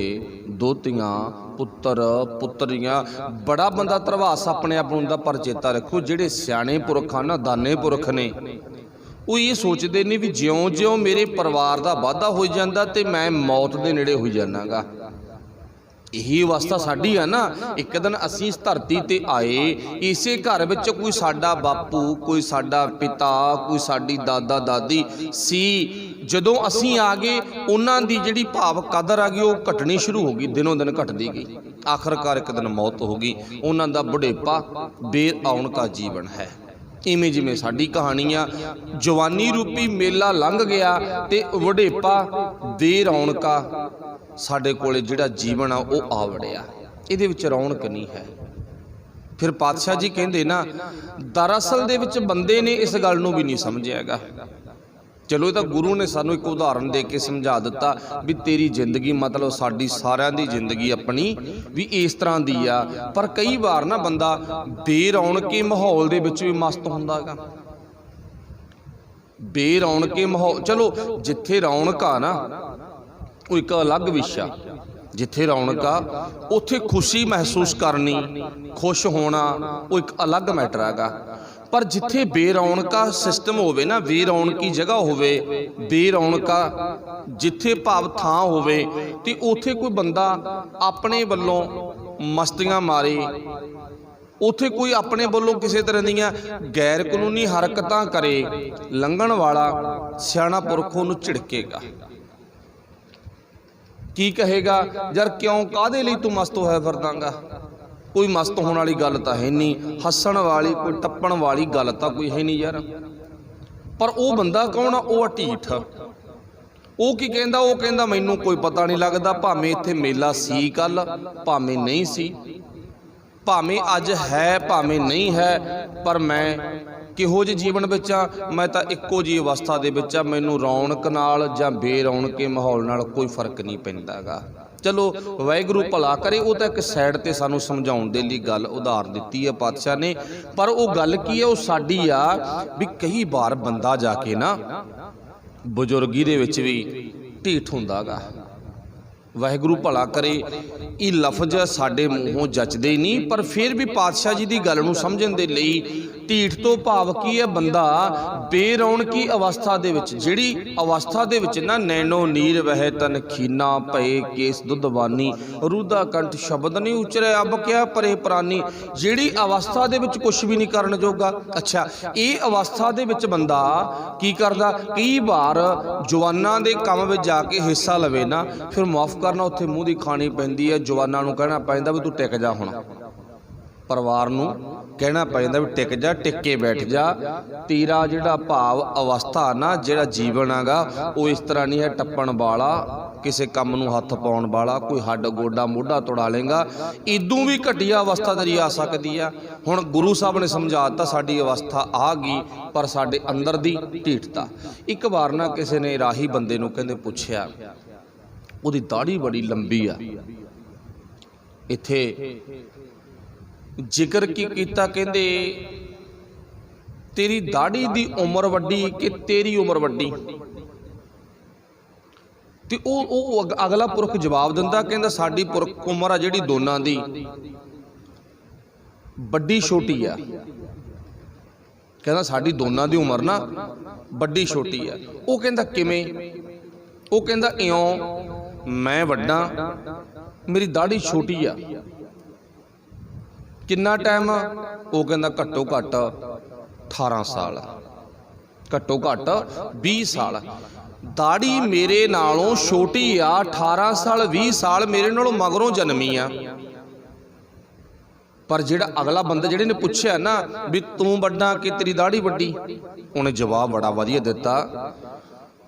ਦੋਤੀਆਂ ਪੁੱਤਰ ਪੁੱਤਰੀਆਂ, ਬੜਾ ਬੰਦਾ ਧਰਵਾਸ ਆਪਣੇ ਆਪ ਨੂੰ ਦਾ। ਪਰ ਚੇਤਾ ਰੱਖੋ ਜਿਹੜੇ ਸਿਆਣੇ ਪੁਰਖ ਹਨ ਨਾ, ਦਾਨੇ ਪੁਰਖ ਨੇ, ਉਹ ਇਹ ਸੋਚਦੇ ਨੇ ਵੀ ਜਿਉਂ-ਜਿਉਂ ਮੇਰੇ ਪਰਿਵਾਰ ਦਾ ਵਾਧਾ ਹੋਈ ਜਾਂਦਾ ਤੇ ਮੈਂ ਮੌਤ ਦੇ ਨੇੜੇ ਹੋਈ ਜਾਣਾਗਾ। ਇਹੀ ਅਵਸਥਾ ਸਾਡੀ ਆ ਨਾ। ਇੱਕ ਦਿਨ ਅਸੀਂ ਇਸ ਧਰਤੀ ਤੇ ਆਏ, ਇਸੇ ਘਰ ਵਿੱਚ ਕੋਈ ਸਾਡਾ ਬਾਪੂ, ਕੋਈ ਸਾਡਾ ਪਿਤਾ, ਕੋਈ ਸਾਡੀ ਦਾਦਾ ਦਾਦੀ ਸੀ। ਜਦੋਂ ਅਸੀਂ ਆ ਗਏ, ਉਹਨਾਂ ਦੀ ਜਿਹੜੀ ਭਾਵ ਕਦਰ ਆ ਗਈ ਉਹ ਘਟਣੀ ਸ਼ੁਰੂ ਹੋ ਗਈ, ਦਿਨੋਂ ਦਿਨ ਘਟਦੀ ਗਈ। ਆਖਰਕਾਰ ਇੱਕ ਦਿਨ ਮੌਤ ਹੋ ਗਈ। ਉਹਨਾਂ ਦਾ ਬੁਢੇਪਾ ਬੇਰੌਣਕਾ ਜੀਵਨ ਹੈ। ਇਵੇਂ ਜਿਵੇਂ ਸਾਡੀ ਕਹਾਣੀ ਆ, ਜਵਾਨੀ ਰੂਪੀ ਮੇਲਾ ਲੰਘ ਗਿਆ ਤੇ ਬੁਢੇਪਾ ਬੇਰੌਣਕਾ ਸਾਡੇ ਕੋਲੇ ਜਿਹੜਾ ਜੀਵਨ ਆ ਉਹ ਆ ਵੜਿਆ। ਇਹਦੇ ਵਿੱਚ ਰੌਣਕ ਨਹੀਂ ਹੈ। ਫਿਰ ਪਾਤਸ਼ਾਹ ਜੀ ਕਹਿੰਦੇ ਨਾ, ਦਰਅਸਲ ਦੇ ਵਿੱਚ ਬੰਦੇ ਨੇ ਇਸ ਗੱਲ ਨੂੰ ਵੀ ਨਹੀਂ ਸਮਝਿਆ ਹੈਗਾ। ਚਲੋ ਇਹ ਤਾਂ ਗੁਰੂ ਨੇ ਸਾਨੂੰ ਇੱਕ ਉਦਾਹਰਨ ਦੇ ਕੇ ਸਮਝਾ ਦਿੱਤਾ ਵੀ ਤੇਰੀ ਜ਼ਿੰਦਗੀ ਮਤਲਬ ਸਾਡੀ ਸਾਰਿਆਂ ਦੀ ਜ਼ਿੰਦਗੀ ਆਪਣੀ ਵੀ ਇਸ ਤਰ੍ਹਾਂ ਦੀ ਆ। ਪਰ ਕਈ ਵਾਰ ਨਾ ਬੰਦਾ ਬੇਰੌਣਕੇ ਮਾਹੌਲ ਦੇ ਵਿੱਚ ਵੀ ਮਸਤ ਹੁੰਦਾ ਹੈਗਾ। ਬੇਰੌਣਕੇ ਮਾਹੌਲ, ਚਲੋ ਜਿੱਥੇ ਰੌਣਕ ਆ ਨਾ ਉਹ ਇੱਕ ਅਲੱਗ ਵਿਸ਼ਾ। ਜਿੱਥੇ ਰੌਣਕ ਆ ਉੱਥੇ ਖੁਸ਼ੀ ਮਹਿਸੂਸ ਕਰਨੀ, ਖੁਸ਼ ਹੋਣਾ, ਉਹ ਇੱਕ ਅਲੱਗ ਮੈਟਰ ਹੈਗਾ। ਪਰ ਜਿੱਥੇ ਬੇਰੌਣਕਾ ਸਿਸਟਮ ਹੋਵੇ ਨਾ, ਬੇਰੌਣਕੀ ਜਗ੍ਹਾ ਹੋਵੇ, ਬੇਰੌਣਕਾ ਜਿੱਥੇ ਭਾਵ ਥਾਂ ਹੋਵੇ, ਤੇ ਉੱਥੇ ਕੋਈ ਬੰਦਾ ਆਪਣੇ ਵੱਲੋਂ ਮਸਤੀਆਂ ਮਾਰੇ, ਉੱਥੇ ਕੋਈ ਆਪਣੇ ਵੱਲੋਂ ਕਿਸੇ ਤਰ੍ਹਾਂ ਦੀਆਂ ਗੈਰ ਕਾਨੂੰਨੀ ਹਰਕਤਾਂ ਕਰੇ, ਲੰਘਣ ਵਾਲਾ ਸਿਆਣਾ ਪੁਰਖ ਉਹਨੂੰ ਝਿੜਕੇਗਾ। ਕੀ ਕਹੇਗਾ, ਯਾਰ ਕਿਉਂ ਕਾਹਦੇ ਲਈ ਤੂੰ ਮਸਤ ਹੋਇਆ ਫਿਰਦਾਂਗਾ? ਕੋਈ ਮਸਤ ਹੋਣ ਵਾਲੀ ਗੱਲ ਤਾਂ ਹੈ ਨਹੀਂ, ਹੱਸਣ ਵਾਲੀ ਕੋਈ ਟੱਪਣ ਵਾਲੀ ਗੱਲ ਤਾਂ ਕੋਈ ਹੈ ਨਹੀਂ ਯਾਰ। ਪਰ ਉਹ ਬੰਦਾ ਕੌਣ ਆ? ਉਹ ਢੀਠ। ਉਹ ਕੀ ਕਹਿੰਦਾ? ਉਹ ਕਹਿੰਦਾ ਮੈਨੂੰ ਕੋਈ ਪਤਾ ਨਹੀਂ ਲੱਗਦਾ, ਭਾਵੇਂ ਇੱਥੇ ਮੇਲਾ ਸੀ ਕੱਲ, ਭਾਵੇਂ ਨਹੀਂ ਸੀ, ਭਾਵੇਂ ਅੱਜ ਹੈ ਭਾਵੇਂ ਨਹੀਂ ਹੈ, ਪਰ ਮੈਂ ਕਿਹੋ ਜਿਹੇ ਜੀਵਨ ਵਿੱਚ ਆ? ਮੈਂ ਤਾਂ ਇੱਕੋ ਜਿਹੀ ਅਵਸਥਾ ਦੇ ਵਿੱਚ ਆ। ਮੈਨੂੰ ਰੌਣਕ ਨਾਲ ਜਾਂ ਬੇਰੌਣਕੇ ਮਾਹੌਲ ਨਾਲ ਕੋਈ ਫਰਕ ਨਹੀਂ ਪੈਂਦਾ ਗਾ। ਚਲੋ ਵਾਹਿਗੁਰੂ ਭਲਾ ਕਰੇ। ਉਹ ਤਾਂ ਇੱਕ ਸਾਈਡ ਤੇ ਸਾਨੂੰ ਸਮਝਾਉਣ ਦੇ ਲਈ ਗੱਲ ਉਧਾਰ ਦਿੱਤੀ ਹੈ ਪਾਤਸ਼ਾਹ ਨੇ। ਪਰ ਉਹ ਗੱਲ ਕੀ ਹੈ? ਉਹ ਸਾਡੀ ਆ ਵੀ ਕਈ ਵਾਰ ਬੰਦਾ ਜਾ ਕੇ ਨਾ ਬਜ਼ੁਰਗੀ ਦੇ ਵਿੱਚ ਵੀ ਢੀਠ ਹੁੰਦਾ ਗਾ। ਵਾਹਿਗੁਰੂ ਭਲਾ ਕਰੇ, ਇਹ ਲਫ਼ਜ਼ ਸਾਡੇ ਮੂੰਹੋਂ ਜੱਚਦੇ ਨਹੀਂ, ਪਰ ਫਿਰ ਵੀ ਪਾਤਸ਼ਾਹ ਜੀ ਦੀ ਗੱਲ ਨੂੰ ਸਮਝਣ ਦੇ ਲਈ ਢੀਠ ਤੋਂ ਭਾਵ ਕੀ ਹੈ? ਬੰਦਾ ਬੇਰੌਣਕੀ ਅਵਸਥਾ ਦੇ ਵਿੱਚ, ਜਿਹੜੀ ਅਵਸਥਾ ਦੇ ਵਿੱਚ ਨਾ ਨੈਣੋ ਨੀਰ ਵਹਿ ਤਨ ਖੀਨਾ ਭਏ ਕੇਸ ਦੁੱਧਵਾਨੀ ਰੂਦਾ ਕੰਠ ਸ਼ਬਦ ਨਹੀਂ ਉਚਰੇ ਅਬ ਕਿਆ ਪਰੇ ਪ੍ਰਾਨੀ, ਜਿਹੜੀ ਅਵਸਥਾ ਦੇ ਵਿੱਚ ਕੁਛ ਵੀ ਨਹੀਂ ਕਰਨ ਜੋਗਾ। ਅੱਛਾ, ਇਹ ਅਵਸਥਾ ਦੇ ਵਿੱਚ ਬੰਦਾ ਕੀ ਕਰਦਾ? ਕਈ ਵਾਰ ਜਵਾਨਾਂ ਦੇ ਕੰਮ ਵਿੱਚ ਜਾ ਕੇ ਹਿੱਸਾ ਲਵੇ ਨਾ, ਫਿਰ ਮਾਫ ਕਰਨਾ ਉੱਥੇ ਮੂੰਹ ਦੀ ਖਾਣੀ ਪੈਂਦੀ ਹੈ। ਜਵਾਨਾਂ ਨੂੰ ਕਹਿਣਾ ਪੈਂਦਾ ਵੀ ਤੂੰ ਟਿਕ ਜਾ, ਹੁਣ ਪਰਿਵਾਰ ਨੂੰ ਕਹਿਣਾ ਪੈਂਦਾ ਵੀ ਟਿਕ ਜਾ, ਟਿਕ ਕੇ ਬੈਠ ਜਾ। ਤੇਰਾ ਜਿਹੜਾ ਭਾਵ ਅਵਸਥਾ ਨਾ, ਜਿਹੜਾ ਜੀਵਨ ਹੈਗਾ, ਉਹ ਇਸ ਤਰ੍ਹਾਂ ਨਹੀਂ ਹੈ ਟੱਪਣ ਵਾਲਾ, ਕਿਸੇ ਕੰਮ ਨੂੰ ਹੱਥ ਪਾਉਣ ਵਾਲਾ, ਕੋਈ ਹੱਡ ਗੋਡਾ ਮੋਢਾ ਤੋੜਾ ਲੇਗਾ। ਇਦੋਂ ਵੀ ਘਟੀਆ ਅਵਸਥਾ ਤੇਰੀ ਆ ਸਕਦੀ ਆ। ਹੁਣ ਗੁਰੂ ਸਾਹਿਬ ਨੇ ਸਮਝਾ ਦਿੱਤਾ ਸਾਡੀ ਅਵਸਥਾ ਆ ਗਈ, ਪਰ ਸਾਡੇ ਅੰਦਰ ਦੀ ਢੀਠਤਾ। ਇੱਕ ਵਾਰ ਨਾ ਕਿਸੇ ਨੇ ਰਾਹੀ ਬੰਦੇ ਨੂੰ ਕਹਿੰਦੇ ਪੁੱਛਿਆ, ਉਹਦੀ ਦਾੜੀ ਬੜੀ ਲੰਬੀ ਆ। ਇੱਥੇ ਜ਼ਿਕਰ ਕੀ ਕੀਤਾ? ਕਹਿੰਦੇ ਤੇਰੀ ਦਾੜੀ ਦੀ ਉਮਰ ਵੱਡੀ ਕਿ ਤੇਰੀ ਉਮਰ ਵੱਡੀ? ਤੇ ਉਹ ਅਗਲਾ ਪੁਰਖ ਜਵਾਬ ਦਿੰਦਾ, ਕਹਿੰਦਾ ਸਾਡੀ ਪੁਰਖ ਉਮਰ ਆ ਜਿਹੜੀ ਦੋਨਾਂ ਦੀ ਵੱਡੀ ਛੋਟੀ ਆ। ਕਹਿੰਦਾ ਸਾਡੀ ਦੋਨਾਂ ਦੀ ਉਮਰ ਨਾ ਵੱਡੀ ਛੋਟੀ ਆ। ਉਹ ਕਹਿੰਦਾ ਕਿਵੇਂ? ਉਹ ਕਹਿੰਦਾ ਇਉਂ, ਮੈਂ ਵੱਡਾ, ਮੇਰੀ ਦਾੜੀ ਛੋਟੀ ਆ। ਕਿੰਨਾ ਟਾਈਮ? ਉਹ ਕਹਿੰਦਾ ਘੱਟੋ ਘੱਟ 18 ਸਾਲ, ਘੱਟੋ ਘੱਟ 20 ਸਾਲ। ਦਾੜੀ ਮੇਰੇ ਨਾਲੋਂ ਛੋਟੀ ਆ, 18 ਸਾਲ 20 ਸਾਲ ਮੇਰੇ ਨਾਲੋਂ ਮਗਰੋਂ ਜਨਮੀ ਆ। ਪਰ ਜਿਹੜਾ ਅਗਲਾ ਬੰਦਾ ਜਿਹੜੇ ਨੇ ਪੁੱਛਿਆ ਨਾ ਵੀ ਤੂੰ ਵੱਡਾ ਕਿ ਤੇਰੀ ਦਾੜੀ ਵੱਡੀ, ਉਹਨੇ ਜਵਾਬ ਬੜਾ ਵਧੀਆ ਦਿੱਤਾ।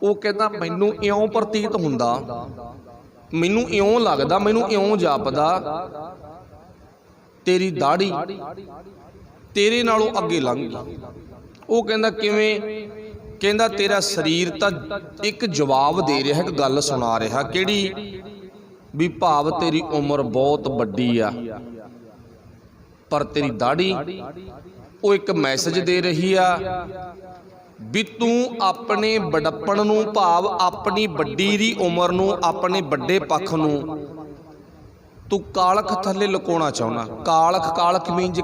ਉਹ ਕਹਿੰਦਾ ਮੈਨੂੰ ਇਉਂ ਪ੍ਰਤੀਤ ਹੁੰਦਾ, ਮੈਨੂੰ ਇਉਂ ਲੱਗਦਾ, ਮੈਨੂੰ ਇਉਂ ਜਾਪਦਾ ਤੇਰੀ ਦਾੜੀ ਤੇਰੇ ਨਾਲੋਂ ਅੱਗੇ ਲੰਘ ਗਈ। ਉਹ ਕਹਿੰਦਾ ਕਿਵੇਂ? ਕਹਿੰਦਾ ਤੇਰਾ ਸਰੀਰ ਤਾਂ ਇੱਕ ਜਵਾਬ ਦੇ ਰਿਹਾ, ਇੱਕ ਗੱਲ ਸੁਣਾ ਰਿਹਾ। ਕਿਹੜੀ? ਵੀ ਭਾਵ ਤੇਰੀ ਉਮਰ ਬਹੁਤ ਵੱਡੀ ਆ, ਪਰ ਤੇਰੀ ਦਾੜੀ ਉਹ ਇੱਕ ਮੈਸੇਜ ਦੇ ਰਹੀ ਆ ਵੀ ਤੂੰ ਆਪਣੇ ਬੜੱਪਣ ਨੂੰ, ਭਾਵ ਆਪਣੀ ਵੱਡੀ ਦੀ ਉਮਰ ਨੂੰ, ਆਪਣੇ ਵੱਡੇ ਪੱਖ ਨੂੰ ਤੂੰ ਕਾਲਖ ਥੱਲੇ ਲੁਕਾਉਣਾ ਚਾਹੁੰਦਾ। ਕਾਲਖ ਮੀਨਜ਼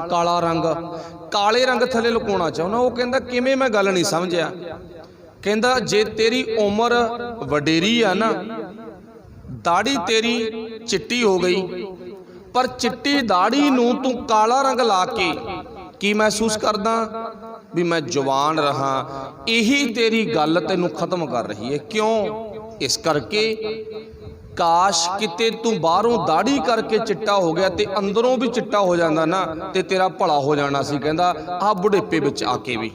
ਕਾਲਾ ਰੰਗ, ਕਾਲੇ ਰੰਗ ਥੱਲੇ ਲੁਕਾਉਣਾ ਚਾਹੁੰਦਾ। ਉਹ ਕਹਿੰਦਾ ਕਿਵੇਂ? ਮੈਂ ਗੱਲ ਨਹੀਂ ਸਮਝਿਆ। ਕਹਿੰਦਾ ਜੇ ਤੇਰੀ ਉਮਰ ਵਡੇਰੀ ਆ ਨਾ, ਦਾੜੀ ਤੇਰੀ ਚਿੱਟੀ ਹੋ ਗਈ, ਪਰ ਚਿੱਟੀ ਦਾੜੀ ਨੂੰ ਤੂੰ ਕਾਲਾ ਰੰਗ ਲਾ ਕੇ ਕੀ ਮਹਿਸੂਸ ਕਰਦਾ? ਵੀ ਮੈਂ ਜਵਾਨ ਰਹਾ। ਇਹੀ ਤੇਰੀ ਗੱਲ ਤੈਨੂੰ ਖਤਮ ਕਰ ਰਹੀ ਹੈ। ਕਿਉਂ? ਇਸ ਕਰਕੇ ਕਾਸ਼ ਕਿਤੇ ਤੂੰ ਬਾਹਰੋਂ ਦਾੜੀ ਕਰਕੇ ਚਿੱਟਾ ਹੋ ਗਿਆ ਤੇ ਅੰਦਰੋਂ ਵੀ ਚਿੱਟਾ ਹੋ ਜਾਂਦਾ ਨਾ, ਤੇ ਤੇਰਾ ਭਲਾ ਹੋ ਜਾਣਾ ਸੀ। ਕਹਿੰਦਾ ਆਹ ਬੁਢੇਪੇ ਵਿੱਚ ਆ ਕੇ ਵੀ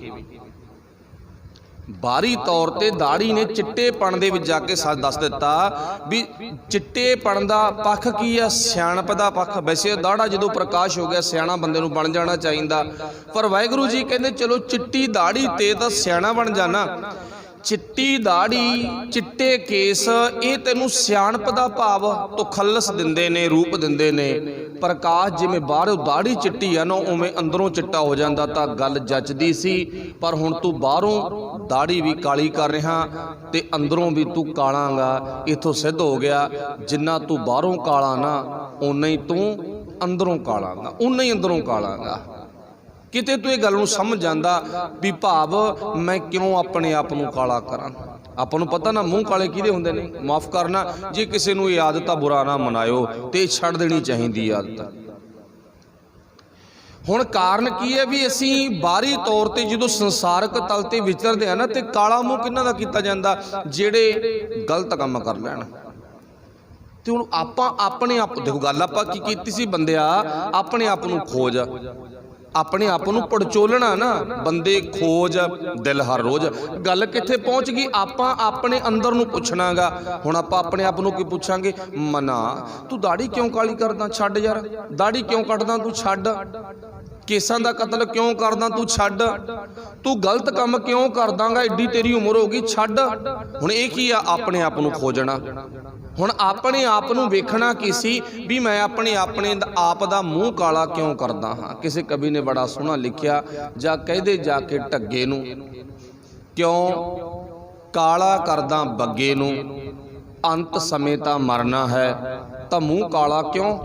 ਬਾਹਰੀ ਤੌਰ ਤੇ ਦਾੜੀ ਨੇ ਚਿੱਟੇਪਣ ਦੇ ਵਿੱਚ ਜਾ ਕੇ ਸੱਚ ਦੱਸ ਦਿੱਤਾ ਵੀ ਚਿੱਟੇਪਣ ਦਾ ਪੱਖ ਕੀ ਆ? ਸਿਆਣਪ ਦਾ ਪੱਖ। ਵੈਸੇ ਦਾੜਾ ਜਦੋਂ ਪ੍ਰਕਾਸ਼ ਹੋ ਗਿਆ ਸਿਆਣਾ ਬੰਦੇ ਨੂੰ ਬਣ ਜਾਣਾ ਚਾਹੀਦਾ, ਪਰ ਵਾਹਿਗੁਰੂ ਜੀ ਕਹਿੰਦੇ ਚਲੋ ਚਿੱਟੀ ਦਾੜੀ ਤੇ ਤਾਂ ਸਿਆਣਾ ਬਣ ਜਾਣਾ। ਚਿੱਟੀ ਦਾੜੀ, ਚਿੱਟੇ ਕੇਸ, ਇਹ ਤੈਨੂੰ ਸਿਆਣਪ ਦਾ ਭਾਵ ਤੁਖੱਲਸ ਦਿੰਦੇ ਨੇ, ਰੂਪ ਦਿੰਦੇ ਨੇ। ਪ੍ਰਕਾਸ਼ ਜਿਵੇਂ ਬਾਹਰੋਂ ਦਾੜੀ ਚਿੱਟੀ ਆ ਨਾ, ਉਵੇਂ ਅੰਦਰੋਂ ਚਿੱਟਾ ਹੋ ਜਾਂਦਾ ਤਾਂ ਗੱਲ ਜੱਚਦੀ ਸੀ। ਪਰ ਹੁਣ ਤੂੰ ਬਾਹਰੋਂ ਦਾੜੀ ਵੀ ਕਾਲੀ ਕਰ ਰਿਹਾ ਤੇ ਅੰਦਰੋਂ ਵੀ ਤੂੰ ਕਾਲਾਂਗਾ। ਇਥੋਂ ਸਿੱਧ ਹੋ ਗਿਆ ਜਿੰਨਾ ਤੂੰ ਬਾਹਰੋਂ ਕਾਲਾ ਨਾ, ਓਨਾ ਹੀ ਤੂੰ ਅੰਦਰੋਂ ਕਾਲਾਂਗਾ, ਓਨਾ ਹੀ ਅੰਦਰੋਂ ਕਾਲਾਂਗਾ। ਕਿਤੇ ਤੂੰ ਇਹ ਗੱਲ ਨੂੰ ਸਮਝ ਜਾਂਦਾ ਵੀ ਭਾਵ ਮੈਂ ਕਿਉਂ ਆਪਣੇ ਆਪ ਨੂੰ ਕਾਲਾ ਕਰਾਂ। ਆਪਾਂ ਨੂੰ ਪਤਾ ਨਾ ਮੂੰਹ ਕਾਲੇ ਕਿਹਦੇ ਹੁੰਦੇ ਨੇ। ਮਾਫ ਕਰਨਾ ਜੇ ਕਿਸੇ ਨੂੰ ਇਹ ਆਦਤ ਆ, ਬੁਰਾ ਨਾ ਮਨਾਇਓ, ਤੇ ਛੱਡ ਦੇਣੀ ਚਾਹੀਦੀ ਆਦਤ। ਹੁਣ ਕਾਰਨ ਕੀ ਹੈ ਵੀ ਅਸੀਂ ਬਾਹਰੀ ਤੌਰ ਤੇ ਜਦੋਂ ਸੰਸਾਰਕ ਤਲ ਤੇ ਵਿਚਰਦੇ ਆ ਨਾ, ਤੇ ਕਾਲਾ ਮੂੰਹ ਕਿਹਨਾਂ ਦਾ ਕੀਤਾ ਜਾਂਦਾ? ਜਿਹੜੇ ਗਲਤ ਕੰਮ ਕਰ ਲੈਣ। ਤੇ ਹੁਣ ਆਪਾਂ ਆਪਣੇ ਆਪ ਦੇਖੋ, ਗੱਲ ਆਪਾਂ ਕੀ ਕੀਤੀ ਸੀ ਬੰਦਿਆ, ਆਪਣੇ ਆਪ ਨੂੰ ਖੋਜ, ਆਪਣੇ ਆਪ ਨੂੰ ਪੜਚੋਲਣਾ ਨਾ। ਬੰਦੇ ਖੋਜ ਦਿਲ ਹਰ ਰੋਜ਼। ਗੱਲ ਕਿੱਥੇ ਪਹੁੰਚ ਗਈ? ਆਪਾਂ ਆਪਣੇ ਅੰਦਰ ਨੂੰ ਪੁੱਛਣਾਗਾ। ਹੁਣ ਆਪਾਂ ਆਪਣੇ ਆਪ ਨੂੰ ਕੀ ਪੁੱਛਾਂਗੇ? ਮਨਾ ਤੂੰ ਦਾੜੀ ਕਿਉਂ ਕਾਲੀ ਕਰਦਾ? ਛੱਡ ਯਾਰ। ਦਾੜੀ ਕਿਉਂ ਕੱਟਦਾ? ਤੂੰ ਛੱਡ। ਕੇਸਾਂ ਦਾ ਕਤਲ ਕਿਉਂ ਕਰਦਾ? ਤੂੰ ਛੱਡ। ਤੂੰ ਗਲਤ ਕੰਮ ਕਿਉਂ ਕਰਦਾਂਗਾ? ਐਡੀ ਤੇਰੀ ਉਮਰ ਹੋ ਗਈ, ਛੱਡ। ਹੁਣ ਇਹ ਕੀ ਆ? ਆਪਣੇ ਆਪ ਨੂੰ ਖੋਜਣਾ। ਹੁਣ ਆਪਣੇ ਆਪ ਨੂੰ ਵੇਖਣਾ ਕੀ ਸੀ ਵੀ ਮੈਂ ਆਪਣੇ ਆਪ ਦਾ ਮੂੰਹ ਕਾਲਾ ਕਿਉਂ ਕਰਦਾ ਹਾਂ। ਕਿਸੇ ਕਵੀ ਨੇ ਬੜਾ ਸੋਹਣਾ ਲਿਖਿਆ, ਜਾਂ ਕਹਦੇ ਜਾ ਕੇ ਢੱਗੇ ਨੂੰ, ਕਿਉਂ ਕਾਲਾ ਕਰਦਾ ਬੱਗੇ ਨੂੰ, ਅੰਤ ਸਮੇਂ ਤਾਂ ਮਰਨਾ ਹੈ, ਤਾਂ ਮੂੰਹ ਕਾਲਾ ਕਿਉਂ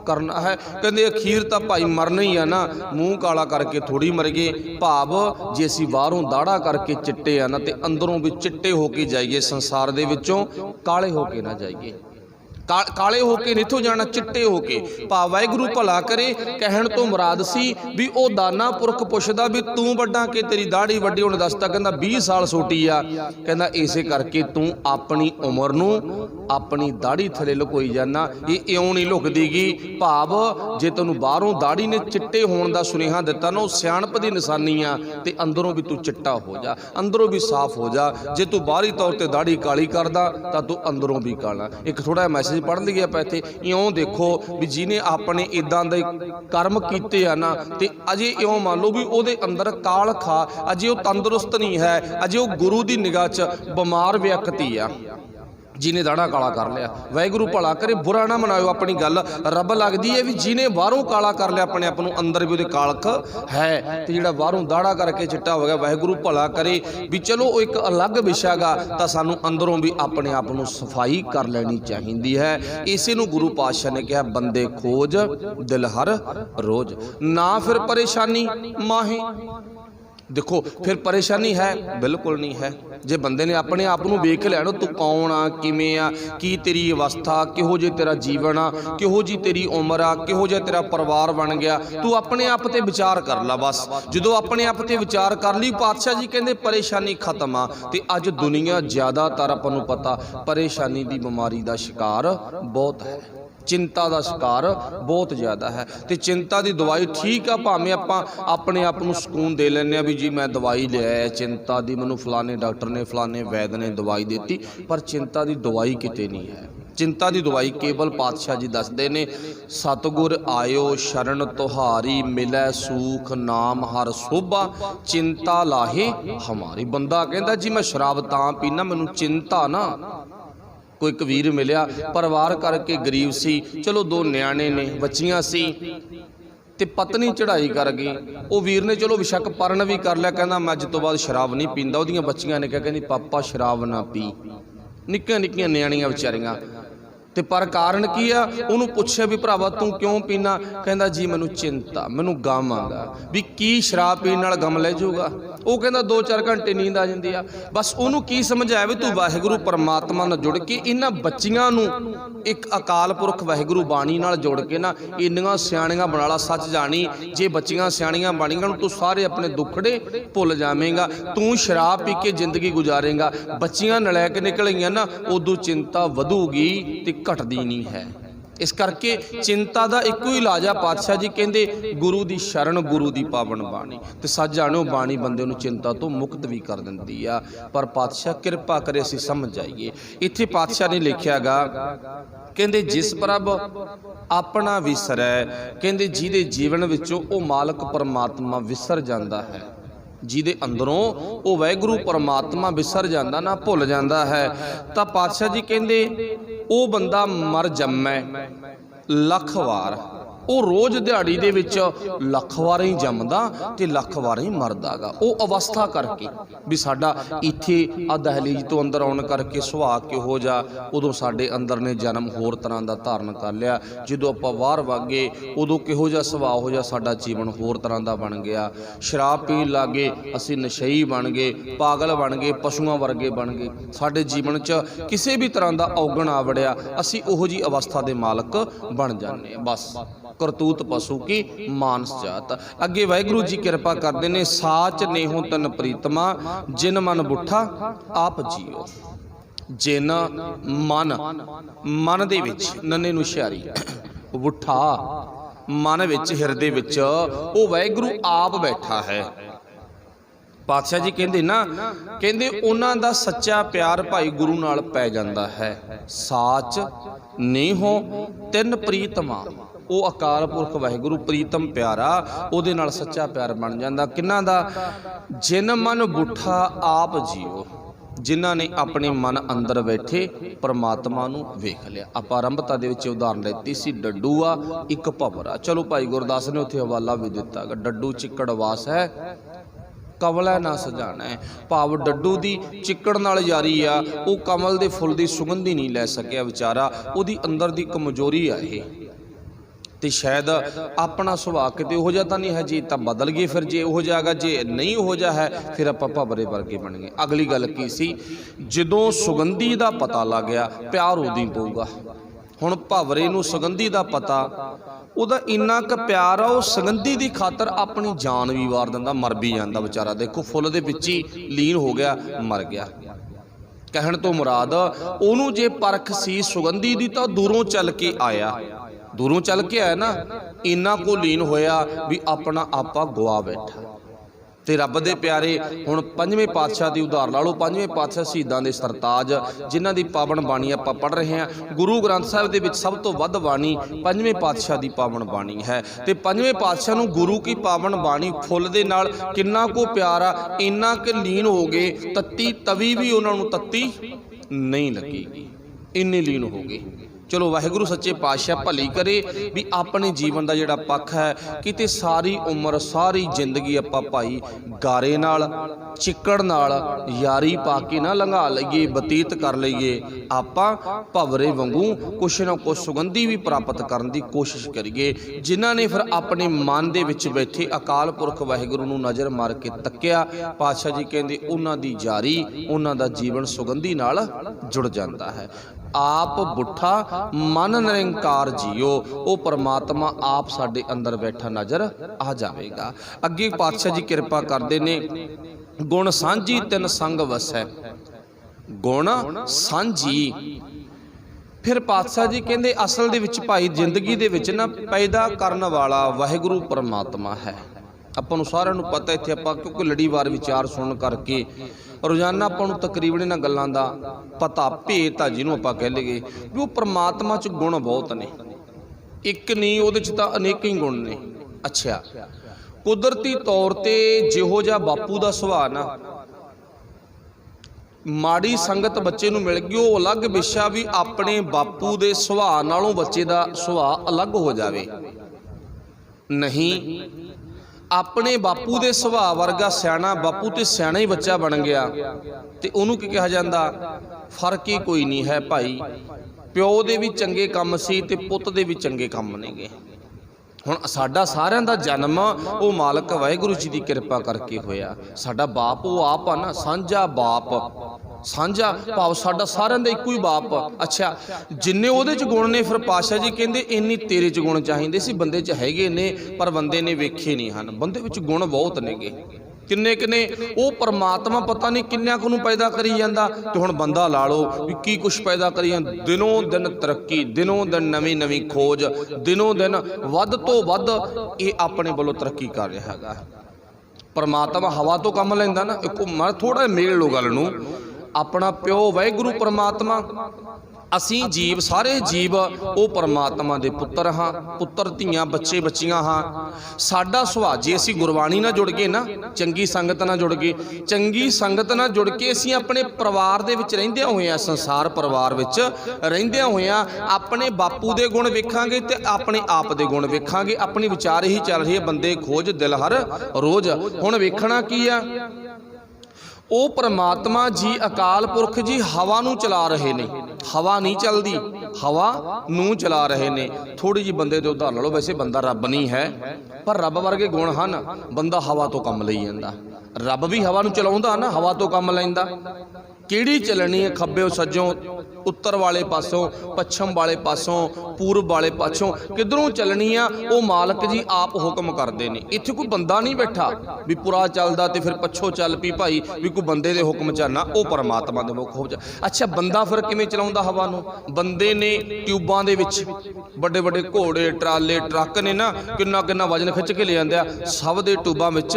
ਕਰਨਾ ਹੈ। ਕਹਿੰਦੇ ਅਖੀਰ ਤਾਂ ਭਾਈ ਮਰਨਾ ਹੀ ਆ ਨਾ, ਮੂੰਹ ਕਾਲਾ ਕਰਕੇ ਥੋੜੀ ਮਰ ਗਏ। ਭਾਵ ਜੇ ਅਸੀਂ ਬਾਹਰੋਂ ਦਾੜਾ ਕਰਕੇ ਚਿੱਟੇ ਆ ਨਾ, ਤੇ ਅੰਦਰੋਂ ਵੀ ਚਿੱਟੇ ਹੋ ਕੇ ਜਾਈਏ, ਸੰਸਾਰ ਦੇ ਵਿੱਚੋਂ ਕਾਲੇ ਹੋ ਕੇ ਨਾ ਜਾਈਏ। ਕਾਲੇ ਹੋ ਕੇ ਨਿੱਥੋਂ ਜਾਣਾ, ਚਿੱਟੇ ਹੋ ਕੇ। ਭਾਵ ਵਾਹਿਗੁਰੂ ਭਲਾ ਕਰੇ। ਕਹਿਣ ਤੋਂ ਮੁਰਾਦ ਸੀ ਵੀ ਉਹ ਦਾਨਾ ਪੁਰਖ ਪੁੱਛਦਾ ਵੀ ਤੂੰ ਵੱਡਾ ਕਿ ਤੇਰੀ ਦਾੜੀ ਵੱਡੀ? ਉਹਨੇ ਦੱਸਤਾ, ਕਹਿੰਦਾ 20 ਸਾਲ ਛੋਟੀ ਆ। ਕਹਿੰਦਾ ਇਸੇ ਕਰਕੇ ਤੂੰ ਆਪਣੀ ਉਮਰ ਨੂੰ ਆਪਣੀ ਦਾੜੀ ਥੱਲੇ ਲੁਕੋਈ ਜਾਣਾ। ਇਹ ਇਉਂ ਨਹੀਂ ਲੁਕਦੀ ਗੀ। ਭਾਵ ਜੇ ਤੈਨੂੰ ਬਾਹਰੋਂ ਦਾੜੀ ਨੇ ਚਿੱਟੇ ਹੋਣ ਦਾ ਸੁਨੇਹਾ ਦਿੱਤਾ ਨਾ, ਉਹ ਸਿਆਣਪ ਦੀ ਨਿਸ਼ਾਨੀ ਆ। ਤੇ ਅੰਦਰੋਂ ਵੀ ਤੂੰ ਚਿੱਟਾ ਹੋ ਜਾ, ਅੰਦਰੋਂ ਵੀ ਸਾਫ਼ ਹੋ ਜਾ। ਜੇ ਤੂੰ ਬਾਹਰੀ ਤੌਰ ਤੇ ਦਾੜੀ ਕਾਲੀ ਕਰਦਾ ਤਾਂ ਤੂੰ ਅੰਦਰੋਂ ਵੀ ਕਾਲਾ। ਇੱਕ ਥੋੜਾ ਮੈਸੇਜ ਪੜ੍ਹ ਲਈਏ ਆਪਾਂ ਇੱਥੇ। ਇਉਂ ਦੇਖੋ ਵੀ ਜਿਹਨੇ ਆਪਣੇ ਇਦਾਂ ਦੇ ਕਰਮ ਕੀਤੇ ਆ ਨਾ, ਤੇ ਅਜੇ ਇਉਂ ਮੰਨ ਲਓ ਵੀ ਉਹਦੇ ਅੰਦਰ ਕਾਲਖ ਆ, ਅਜੇ ਉਹ ਤੰਦਰੁਸਤ ਨਹੀਂ ਹੈ, ਅਜੇ ਉਹ ਗੁਰੂ ਦੀ ਨਿਗਾਹ 'ਚ ਬਿਮਾਰ ਵਿਅਕਤੀ ਆ। ਜਿਹਨੇ ਦਾੜਾ ਕਾਲਾ ਕਰ ਲਿਆ। ਵਾਹਿਗੁਰੂ ਭਲਾ ਕਰੇ, ਬੁਰਾ ਨਾ ਮਨਾਇਓ ਆਪਣੀ ਗੱਲ। ਰੱਬ ਲੱਗਦੀ ਹੈ ਵੀ ਜਿਹਨੇ ਬਾਹਰੋਂ ਕਾਲਾ ਕਰ ਲਿਆ ਆਪਣੇ ਆਪ ਨੂੰ, ਅੰਦਰ ਵੀ ਉਹਦੇ ਕਾਲਖ ਹੈ, ਤੇ ਜਿਹੜਾ ਬਾਹਰੋਂ ਦਾੜਾ ਕਰਕੇ ਚਿੱਟਾ ਹੋ ਗਿਆ, ਵਾਹਿਗੁਰੂ ਭਲਾ ਕਰੇ ਵੀ ਚਲੋ ਉਹ ਇੱਕ ਅਲੱਗ ਵਿਸ਼ਾ ਗਾ, ਤਾਂ ਸਾਨੂੰ ਅੰਦਰੋਂ ਵੀ ਆਪਣੇ ਆਪ ਨੂੰ ਸਫਾਈ ਕਰ ਲੈਣੀ ਚਾਹੀਦੀ ਹੈ। ਇਸੇ ਨੂੰ ਗੁਰੂ ਪਾਤਸ਼ਾਹ ਨੇ ਕਿਹਾ, ਬੰਦੇ ਖੋਜ ਦਿਲ ਹਰ ਰੋਜ਼, ਨਾ ਫਿਰ ਪਰੇਸ਼ਾਨੀ ਮਾਹੀ। देखो फिर परेशानी है, बिल्कुल नहीं है। जे बंदे ने अपने आप को वेख लिया ना, तू कौन आ, किवें आ, की तेरी अवस्था, किहो जे तेरा जीवन आ, किहो जी तेरी उम्र आ, किहो जे तेरा परिवार बन गया, तू अपने आप ते विचार कर ला बस। जो अपने आप ते विचार कर ली, पातशाह जी कहते परेशानी खत्म आ। ते अज दुनिया ज़्यादातर आपां नूं पता परेशानी की बीमारी का शिकार बहुत है, चिंता का शिकार बहुत ज़्यादा है। तो चिंता की दवाई ठीक आ, भावें आपां अपने आप को सुकून दे लैंदे आ भी जी मैं दवाई लिया चिंता की, मैनूं फलाने डॉक्टर ने फलाने वैद ने दवाई दी, पर चिंता की दवाई किते नहीं है। चिंता की दवाई केवल पातशाह जी दसदे ने, सतगुर आयो शरण तुहारी, मिलै सूख नाम हर सोभा, चिंता लाहे हमारी। बंदा कहता जी मैं शराब तां पीना, मैनूं चिंता ना। कोई कबीर मिलिया, परिवार करके गरीब सी, चलो दो न्याणे ने, बच्चियां सी, ते पत्नी चढ़ाई कर गई। वो वीर ने चलो बेशक परण भी कर लिया, कहना मैं अज तो बाद शराब नहीं पींदा। उहदियां बच्चियां ने कहा, कहंदी पापा शराब ना पी। निक्कियां निक्कियां न्याणियां बेचारियां, ते पर कारण की आ, उन्होंने पूछे भी भरावा तू क्यों पीना, कहता जी मैनू चिंता, मैनू गम आगा भी की शराब पीने नाल गम ले जाऊगा। वो कहता 2-4 घंटे नींद आ जाती है। बस उन्होंने की समझाया भी तू वाहिगुरू परमात्मा नाल जुड़ के इन्हां बच्चियां नू एक अकाल पुरख वाहिगुरू बाणी नाल जोड़ के ना इन्नियां सियाणियां बना ला। सच जानी जे बच्चियां सियाणियां बणीਆਂ तू सारे अपने दुखड़े भुल जावेंगा, तू शराब पी के जिंदगी गुजारेंगा। बच्चियां नलैक निकलियां ना, उदों चिंता वधूगी ते घटदी नहीं है। इस करके चिंता का एको ही इलाज आ। पातशाह जी कहते गुरु की शरण, गुरु की पावन बाणी। तो सच जाणो बाणी बंदे नूं चिंता तो मुक्त भी कर दिंदी आ, पर पातशाह किरपा करे असीं समझ जाइए। इत्थे पातशाह ने लिखिया गा, कहते जिस प्रभ अपना विसरै, कहते जिहदे जीवन विचों ओ मालक परमात्मा विसर जाता है, जिहदे अंदरों वो वाहिगुरू परमात्मा विसर जाता ना, भुल जाता है, तो पातशाह जी कहते वो बंदा मर जम्मै लख वार। वो रोज़ दिहाड़ी दे विच लख वार ही जमदा ते लख वार ही मरदा गा। वो अवस्था करके भी साडा इत्थे आ दहलीज तो अंदर आउण करके सुभाअ किहो जा, उदों साडे अंदर ने जन्म होर तरह का धारण कर लिया। जदों आपां बाहर वागे उदों किहो जा सुभाअ हो जा, साडा जीवन होर तरह का बन गया। शराब पीण लग गए, असीं नशई बन गए, पागल बन गए, पशुआं वर्गे बन गए। साडे जीवन च किसी भी तरह का औगण आ वड़िया, असीं उहो जी अवस्था के मालक बन जाने। बस करतूत पशु की मानस जात। अगे वाहिगुरू जी कृपा करते ने, साच नेहो तन प्रीतमा, जिन मन बुठा आप जियो। जिन मन, मन दे विच नन्हे नूं हुशियारी, बुठा मन विच हिरदे विच वो वाहिगुरू आप बैठा है। पातशाह जी कहते ना, कहते उन्हां दा सच्चा प्यार भाई गुरु नाल पै जांदा है। साच नेहो तिन प्रीतमा, वो अकाल पुरख वाहिगुरू प्रीतम प्यारा, उहदे नाल सच्चा प्यार बन जाता। किन्हां दा, जिन मन बुठा आप जियो, जिन्हां ने अपने मन अंदर बैठे परमात्मा नूं वेख लिया। आपां आरंभता दे विच उदाहरण लैती सी, डड्डू आ एक भंवर आ। चलो भाई गुरदास ने उत्थे हवाला भी दिता, डड्डू चिक्कड़ वास है कमला ना सजाना है। भाव डड्डू की चिक्कड़ नाल यारी आ, वो कमल के फुल की सुगंध ही नहीं लै सकिया बेचारा, उहदी अंदर की कमजोरी आ ये। तो शायद अपना सुभाअ किते उहो जिहा तां नहीं है जी, तो बदल गए फिर जे उहो जिहा गा, जे नहीं उहो जिहा है फिर आपां भंवरे वर्गे बन गए। अगली गल की सी, जदों सुगंधी का पता लग गया प्यार उदों ही पऊगा। हुण भंवरे नूं सुगंधी का पता, उहदा इन्ना क प्यार आ, उस सुगंधी की खातर अपनी जान भी वार दिंदा, मर भी जांदा बेचारा। देखो फुल दे विच ही लीन हो गया, मर गया। कहण तो मुराद उहनूं जे परख सी सुगंधी दी, तां दूरों चल के आया, दूरों चल के आया ना, इन्ना को लीन होया भी अपना आपा गवा बैठा। ते रब दे प्यारे हुण पंजवें पातशाह की उदाहरण ला लो। पंजवें पातशाह शहीदां दे सरताज, जिन्हां दी पावन बाणी आपां पढ़ रहे हैं। गुरु ग्रंथ साहिब दे विच सब तो वध बाणी पंजवें पातशाह की पावन बाणी है। ते पंजवें पातशाह नूं गुरु की पावन बाणी फुल दे नाल किन्ना को प्यार आ, इन्ना कि लीन हो गए, तत्ती तवी भी उन्हां नूं तत्ती नहीं लगेगी। ਇੰਨੇ ਲੀਨ ਹੋ ਗਏ। चलो वाहिगुरू सच्चे पातशाह भली करे भी अपने जीवन का जिहड़ा पक्ष है किते सारी उम्र सारी जिंदगी आपां भाई गारे नाल चिक्कड़ नाल यारी पा के ना लंघा लईए, बतीत कर लईए। आपां भवरे वांगू कुछ ना कुछ सुगंधी भी प्राप्त करने की कोशिश करिए। जिन्हां ने फिर अपने मन दे विच बैठे अकाल पुरख वाहिगुरू नूं नज़र मार के तक्या, पातशाह जी कहंदे उन्हां दी जारी उन्हां दा जीवन सुगंधी नाल जुड़ जाता है। आप बुठा मन निरंकार जियो, वो परमात्मा आप साडे अंदर बैठा नज़र आ जाएगा। अगे पातशाह जी कृपा करते ने गुण सांझी तिन संग वसै, गुण सांझी। फिर पातशाह जी कहते असल दे विच भाई जिंदगी दे विच ना पैदा करन वाला वाहिगुरू परमात्मा है। आपां नूं सारिआं नूं पता इत्थे आपां क्योंकि लड़ीवार विचार सुन करके रोज़ाना आपां नूं तकरीबन इन्हां गल्लां दा पता भेत आ जिहनूं आपां कह लईए भी वो परमात्मा च गुण बहुत ने, एक नहीं उहदे च तां अनेक ही गुण ने। अच्छा कुदरती तौर ते जिहो जिहा बापू दा सुभाਅ ना, माड़ी संगत बच्चे नूं मिल गई वो अलग विशा भी अपने बापू दे सुभाਅ नालों बच्चे दा सुभाਅ अलग हो जावे नहीं। अपने बापू दे सुभाਅ वर्गा सियाणा बापू ते सियाणा ही बच्चा बन गया ते उहनूं की कहा जांदा, फर्क ही कोई नहीं है भाई। प्यो दे भी चंगे काम सी ते पुੱਤ दे भी चंगे काम नेगे। हुण साडा सारिआं दा जन्म वो मालक वाहिगुरू जी की कृपा करके होया। साडा बाप वो आप आ ना, साझा बाप, साझा भाव साडा सारिआं दा इक्को ही बाप। अच्छा जिन्ने उहदे च गुण ने फिर पातशाह जी कहंदे इन्नी तेरे च गुण चाहीदे सी, बंदे च हैगे ने पर बंदे ने वेखे नहीं हन। बंदे विच गुण बहुत नेगे, किन्ने किन्ने वो परमात्मा पता नहीं किन्नियां कुनूं पैदा करी जांदा। ते हुण बंदा ला लो भी की कुछ पैदा करी जांदा, दिनों दिन तरक्की, दिनों दिन नवीं नवीं खोज, दिनों दिन वध तो वध ये अपने वालों तरक्की कर रहा है। परमात्मा हवा तो कम लैंदा ना। एक मैं थोड़ा मेल लो गल नूं, अपना प्यो वाहिगुरू परमात्मा, असी जीव सारे जीव वो परमात्मा दे पुत्तर हाँ, पुत्तर धीआं बच्चे बच्चियां हाँ। साडा सुभाਅ जे असी गुरबाणी नाल जुड़ गए ना, चंगी संगत नाल जुड़ गए, चंगी संगत नाल जुड़ के असी अपने परिवार दे विच रहिंदिआं होइआं, संसार परिवार विच रहिंदिआं होइआं अपने बापू दे गुण वेखांगे ते अपने आप दे गुण वेखांगे। अपनी विचार ही चल रही है बंदे खोज दिल हर रोज। हुण वेखना की आ, वो परमात्मा जी अकाल पुरख जी हवा नूं चला रहे ने, हवा नहीं चलती, हवा नूं चला रहे ने। थोड़ी जी बंदे दे उदाहरण लो, वैसे बंदा रब नहीं है पर रब वर्गे गुण हन। बंदा हवा तो कम लई जांदा, रब भी हवा नूं चलाउंदा ना, हवा तो कम लैंदा। किहड़ी चलनी है खब्बे सज्जों, उत्तर वाले पासों, पच्छम वाले पासों, पूर्व वाले पासों, किधरों चलनी आ वो मालक जी आप हुक्म करते हैं। इत्थे कोई बंदा नहीं बैठा भी पुरा चलदा ते फिर पछों चल पी भाई भी कोई बंदे दे हुक्म च ना, वो परमात्मा दे हुक्म च। अच्छा बंदा फिर किवें चलाउंदा हवा नूं? बंदे ने ट्यूबां दे विच बड़े बड़े घोड़े ट्राले ट्रक ने ना, किन्ना किन्ना वजन खिच के ले जांदे आ, सब दे ट्यूबां विच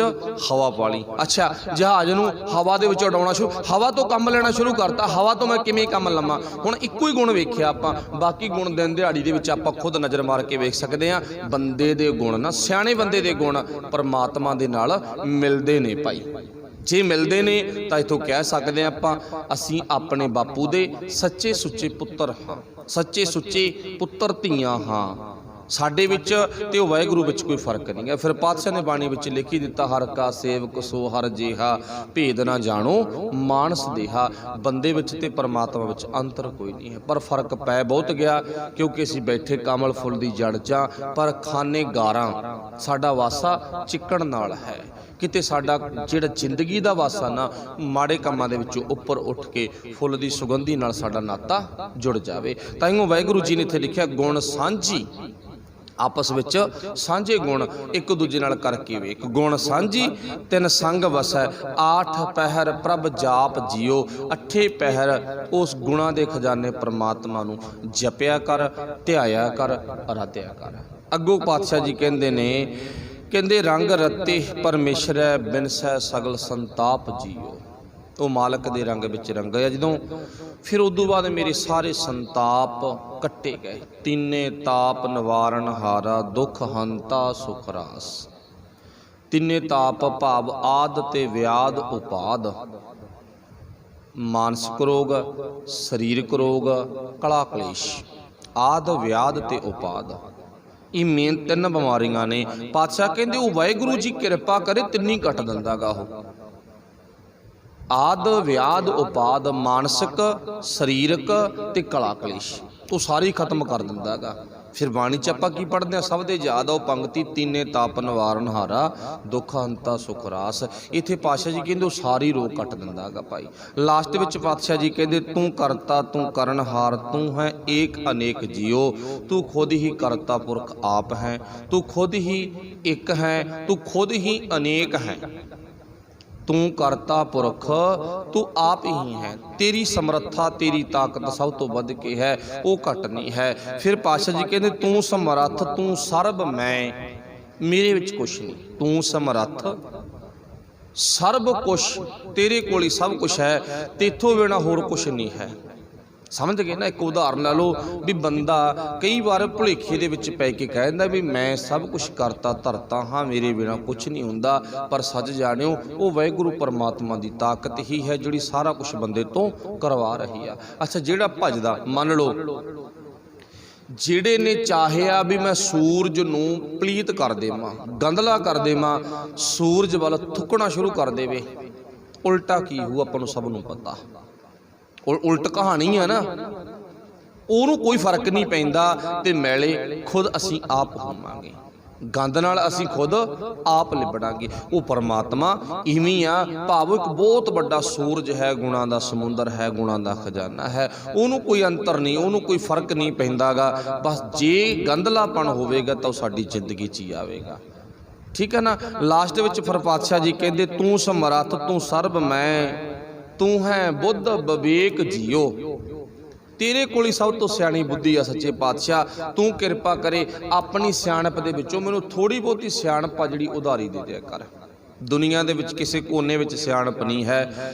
हवा पा लई। अच्छा जहाज नूं हवा दे विच उडाउणा शुरू, हवा तो कम लेना शुरू करता, हवा तो मैं किवें कम लवां। हुण इक्को ही गुण वेखिआ आपां, बाकी गुण दिन दिहाड़ी दे विच आपां खुद नज़र मार के वेख सकदे आ। बंदे दे गुण ना, सियाणे बंदे दे गुण परमात्मा दे नाल मिलदे ने भाई। जे मिलदे ने तां इत्थों कह सकदे आ आपां असीं अपने बापू दे सच्चे सुच्चे पुत्तर हां, सच्चे सुच्चे पुत्तर धीआं हां। साडे विच ते ओ वाहिगुरू विच कोई फर्क नहीं है। फिर पातशाह ने बाणी विच लिखी दिता, हर का सेवक सो हर जेहा, भेद ना जानो मानस देहा। बंदे विच ते परमात्मा विच अंतर कोई नहीं है, पर फर्क पै बहुत गया क्योंकि असीं बैठे कमल फुल दी जड़ च पर खाने गारां। साडा वासा चिक्कड़ नाल है। किते साडा जिहड़ा जिंदगी दा वासा ना माड़े कामां दे विचों उपर उठ के फुल दी सुगंधी नाल साडा नाता जुड़ जावे। ताईं वाहिगुरू जी ने इत्थे लिखिआ गुण सांझी, आपस विच सांझे गुण एक दूजे नाल करके वेख। गुण सांझी तिन संग वसै, आठ पहर प्रभ जाप जियो। अठे पहर उस गुणा दे खजाने परमात्मा नूं जपिया कर, ध्याया कर, आराध्या कर। अगों पातशाह जी कहंदे ने, कहंदे रंग रत्ते परमेश्वरै बिनसै सगल संताप जियो। वो मालक दे रंग विच रंगया जदों, फिर उदों बाद मेरे सारे संताप कट्टे गए। तीने ताप निवारण हारा, दुख हंता सुख रास। तीने ताप भाव आद ते व्याध उपाद। ਮਾਨਸਿਕ ਰੋਗ, ਸਰੀਰਕ ਰੋਗ, ਕਲਾ ਕਲੇਸ਼, ਆਦ ਵਿਆਦ ਤੇ ਉਪਾਦ। ਇਹ ਮੇਨ ਤਿੰਨ ਬਿਮਾਰੀਆਂ ਨੇ। ਪਾਤਸ਼ਾਹ ਕਹਿੰਦੇ ਉਹ ਵਾਹਿਗੁਰੂ ਜੀ ਕਿਰਪਾ ਕਰੇ ਤਿੰਨੀ ਕੱਟ ਦਿੰਦਾ ਗਾ ਉਹ। ਆਦ ਵਿਆਦ ਉਪਾਦ, ਮਾਨਸਿਕ, ਸਰੀਰਕ ਤੇ ਕਲਾ ਕਲੇਸ਼, ਉਹ ਸਾਰੀ ਖਤਮ ਕਰ ਦਿੰਦਾ ਗਾ। ਫਿਰ ਬਾਣੀ 'ਚ ਆਪਾਂ ਕੀ ਪੜ੍ਹਦੇ ਹਾਂ? ਸਭ ਦੇ ਯਾਦ ਆਓ ਪੰਗਤੀ, ਤੀਨੇ ਤਾਪ ਨਿਵਾਰਨ ਹਾਰਾ, ਦੁੱਖ ਹੰਤਾ ਸੁਖ ਰਾਸ। ਇੱਥੇ ਪਾਤਸ਼ਾਹ ਜੀ ਕਹਿੰਦੇ ਉਹ ਸਾਰੀ ਰੋਗ ਕੱਟ ਦਿੰਦਾ ਗਾ ਭਾਈ। ਲਾਸਟ ਵਿੱਚ ਪਾਤਸ਼ਾਹ ਜੀ ਕਹਿੰਦੇ ਤੂੰ ਕਰਤਾ ਤੂੰ ਕਰਨਹਾਰ, ਤੂੰ ਹੈ ਏਕ ਅਨੇਕ ਜੀਓ, ਤੂੰ ਖੁਦ ਹੀ ਕਰਤਾ ਪੁਰਖ ਆਪ ਹੈ, ਤੂੰ ਖੁਦ ਹੀ ਇੱਕ ਹੈ, ਤੂੰ ਖੁਦ ਹੀ ਅਨੇਕ ਹੈ। ਤੂੰ ਕਰਤਾ ਪੁਰਖ, ਤੂੰ ਆਪ ਹੀ ਹੈ। ਤੇਰੀ ਸਮਰੱਥਾ, ਤੇਰੀ ਤਾਕਤ ਸਭ ਤੋਂ ਵੱਧ ਕੇ ਹੈ, ਉਹ ਘੱਟ ਨਹੀਂ ਹੈ। ਫਿਰ ਪਾਤਸ਼ਾਹ ਜੀ ਕਹਿੰਦੇ ਤੂੰ ਸਮਰੱਥ, ਤੂੰ ਸਰਬ ਮੈਂ, ਮੇਰੇ ਵਿੱਚ ਕੁਛ ਨਹੀਂ। ਤੂੰ ਸਮਰੱਥ, ਸਰਬ ਕੁਛ ਤੇਰੇ ਕੋਲ ਹੀ ਸਭ ਕੁਛ ਹੈ, ਤੇਥੋਂ ਬਿਨਾਂ ਹੋਰ ਕੁਛ ਨਹੀਂ ਹੈ। ਸਮਝ ਗਏ ਨਾ? ਇੱਕ ਉਦਾਹਰਨ ਲਾ ਲਓ ਵੀ ਬੰਦਾ ਕਈ ਵਾਰ ਭੁਲੇਖੇ ਦੇ ਵਿੱਚ ਪੈ ਕੇ ਕਹਿ ਦਿੰਦਾ ਵੀ ਮੈਂ ਸਭ ਕੁਛ ਕਰਤਾ ਧਰਤਾ ਹਾਂ, ਮੇਰੇ ਬਿਨਾਂ ਕੁਛ ਨਹੀਂ ਹੁੰਦਾ। ਪਰ ਸੱਚ ਜਾਣਿਓ ਉਹ ਵਾਹਿਗੁਰੂ ਪਰਮਾਤਮਾ ਦੀ ਤਾਕਤ ਹੀ ਹੈ ਜਿਹੜੀ ਸਾਰਾ ਕੁਛ ਬੰਦੇ ਤੋਂ ਕਰਵਾ ਰਹੀ ਆ। ਅੱਛਾ, ਜਿਹੜਾ ਭੱਜਦਾ, ਮੰਨ ਲਓ ਜਿਹੜੇ ਨੇ ਚਾਹਿਆ ਵੀ ਮੈਂ ਸੂਰਜ ਨੂੰ ਪਲੀਤ ਕਰ ਦੇਵਾਂ, ਗੰਧਲਾ ਕਰ ਦੇਵਾਂ, ਸੂਰਜ ਵੱਲ ਥੁੱਕਣਾ ਸ਼ੁਰੂ ਕਰ ਦੇਵੇ, ਉਲਟਾ ਕੀ ਹੋਊ ਆਪਾਂ ਨੂੰ ਸਭ ਨੂੰ ਪਤਾ। ਉਲਟ ਕਹਾਣੀ ਆ ਨਾ, ਉਹਨੂੰ ਕੋਈ ਫਰਕ ਨਹੀਂ ਪੈਂਦਾ ਤੇ ਮੈਲੇ ਖੁਦ ਅਸੀਂ ਆਪ ਹੋਵਾਂਗੇ, ਗੰਦ ਨਾਲ ਅਸੀਂ ਖੁਦ ਆਪ ਲਿਬੜਾਂਗੇ। ਉਹ ਪਰਮਾਤਮਾ ਇਵੇਂ ਆ, ਭਾਵ ਇੱਕ ਬਹੁਤ ਵੱਡਾ ਸੂਰਜ ਹੈ, ਗੁਣਾਂ ਦਾ ਸਮੁੰਦਰ ਹੈ, ਗੁਣਾਂ ਦਾ ਖਜ਼ਾਨਾ ਹੈ। ਉਹਨੂੰ ਕੋਈ ਅੰਤਰ ਨਹੀਂ, ਉਹਨੂੰ ਕੋਈ ਫਰਕ ਨਹੀਂ ਪੈਂਦਾਗਾ। ਬਸ ਜੇ ਗੰਦਲਾਪਣ ਹੋਵੇਗਾ ਤਾਂ ਉਹ ਸਾਡੀ ਜ਼ਿੰਦਗੀ 'ਚ ਹੀ ਆਵੇਗਾ। ਠੀਕ ਹੈ ਨਾ? ਲਾਸਟ ਵਿੱਚ ਫਿਰ ਪਾਤਸ਼ਾਹ ਜੀ ਕਹਿੰਦੇ ਤੂੰ ਸਮਰੱਥ, ਤੂੰ ਸਰਬ ਮੈਂ, ਤੂੰ ਹੈ ਬੁੱਧ ਵਿਵੇਕ ਜੀਓ, ਤੇਰੇ ਕੋਲ ਹੀ ਸਭ ਤੋਂ ਸਿਆਣੀ ਬੁੱਧੀ ਆ ਸੱਚੇ ਪਾਤਸ਼ਾਹ। ਤੂੰ ਕਿਰਪਾ ਕਰੇ ਆਪਣੀ ਸਿਆਣਪ ਦੇ ਵਿੱਚੋਂ ਮੈਨੂੰ ਥੋੜ੍ਹੀ ਬਹੁਤੀ ਸਿਆਣਪ ਆ ਜਿਹੜੀ ਉਧਾਰੀ ਦੇ ਦਿਆ ਕਰ। ਦੁਨੀਆ ਦੇ ਵਿੱਚ ਕਿਸੇ ਕੋਨੇ ਵਿੱਚ ਸਿਆਣਪ ਨਹੀਂ ਹੈ।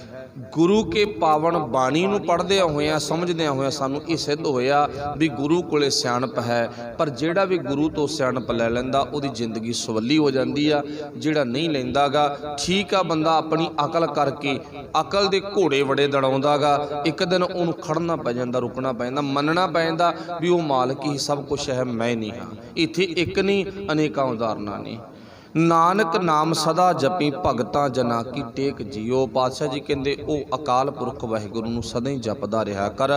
ਗੁਰੂ ਕੇ ਪਾਵਨ ਬਾਣੀ ਨੂੰ ਪੜ੍ਹਦਿਆਂ ਹੋਇਆਂ, ਸਮਝਦਿਆਂ ਹੋਇਆਂ ਸਾਨੂੰ ਇਹ ਸਿੱਧ ਹੋਇਆ ਵੀ ਗੁਰੂ ਕੋਲੇ ਸਿਆਣਪ ਹੈ। ਪਰ ਜਿਹੜਾ ਵੀ ਗੁਰੂ ਤੋਂ ਸਿਆਣਪ ਲੈ ਲੈਂਦਾ ਉਹਦੀ ਜ਼ਿੰਦਗੀ ਸਵੱਲੀ ਹੋ ਜਾਂਦੀ ਆ। ਜਿਹੜਾ ਨਹੀਂ ਲੈਂਦਾਗਾ, ਠੀਕ ਆ, ਬੰਦਾ ਆਪਣੀ ਅਕਲ ਕਰਕੇ ਅਕਲ ਦੇ ਘੋੜੇ ਵੜੇ ਦੜਾਉਂਦਾਗਾ, ਇੱਕ ਦਿਨ ਉਹਨੂੰ ਖੜਨਾ ਪੈ ਜਾਂਦਾ, ਰੁਕਣਾ ਪੈ ਜਾਂਦਾ, ਮੰਨਣਾ ਪੈ ਜਾਂਦਾ ਵੀ ਉਹ ਮਾਲਕ ਹੀ ਸਭ ਕੁਛ ਹੈ, ਮੈਂ ਨਹੀਂ ਹਾਂ। ਇੱਥੇ ਇੱਕ ਨਹੀਂ ਅਨੇਕਾਂ ਉਦਾਹਰਨਾਂ ਨੇ। ਨਾਨਕ ਨਾਮ ਸਦਾ ਜਪੀ ਭਗਤਾਂ ਜਨਾਂ ਕੀ ਟੇਕ ਜੀਓ। ਪਾਤਸ਼ਾਹ ਜੀ ਕਹਿੰਦੇ ਉਹ ਅਕਾਲ ਪੁਰਖ ਵਾਹਿਗੁਰੂ ਨੂੰ ਸਦਾ ਹੀ ਜਪਦਾ ਰਿਹਾ ਕਰ।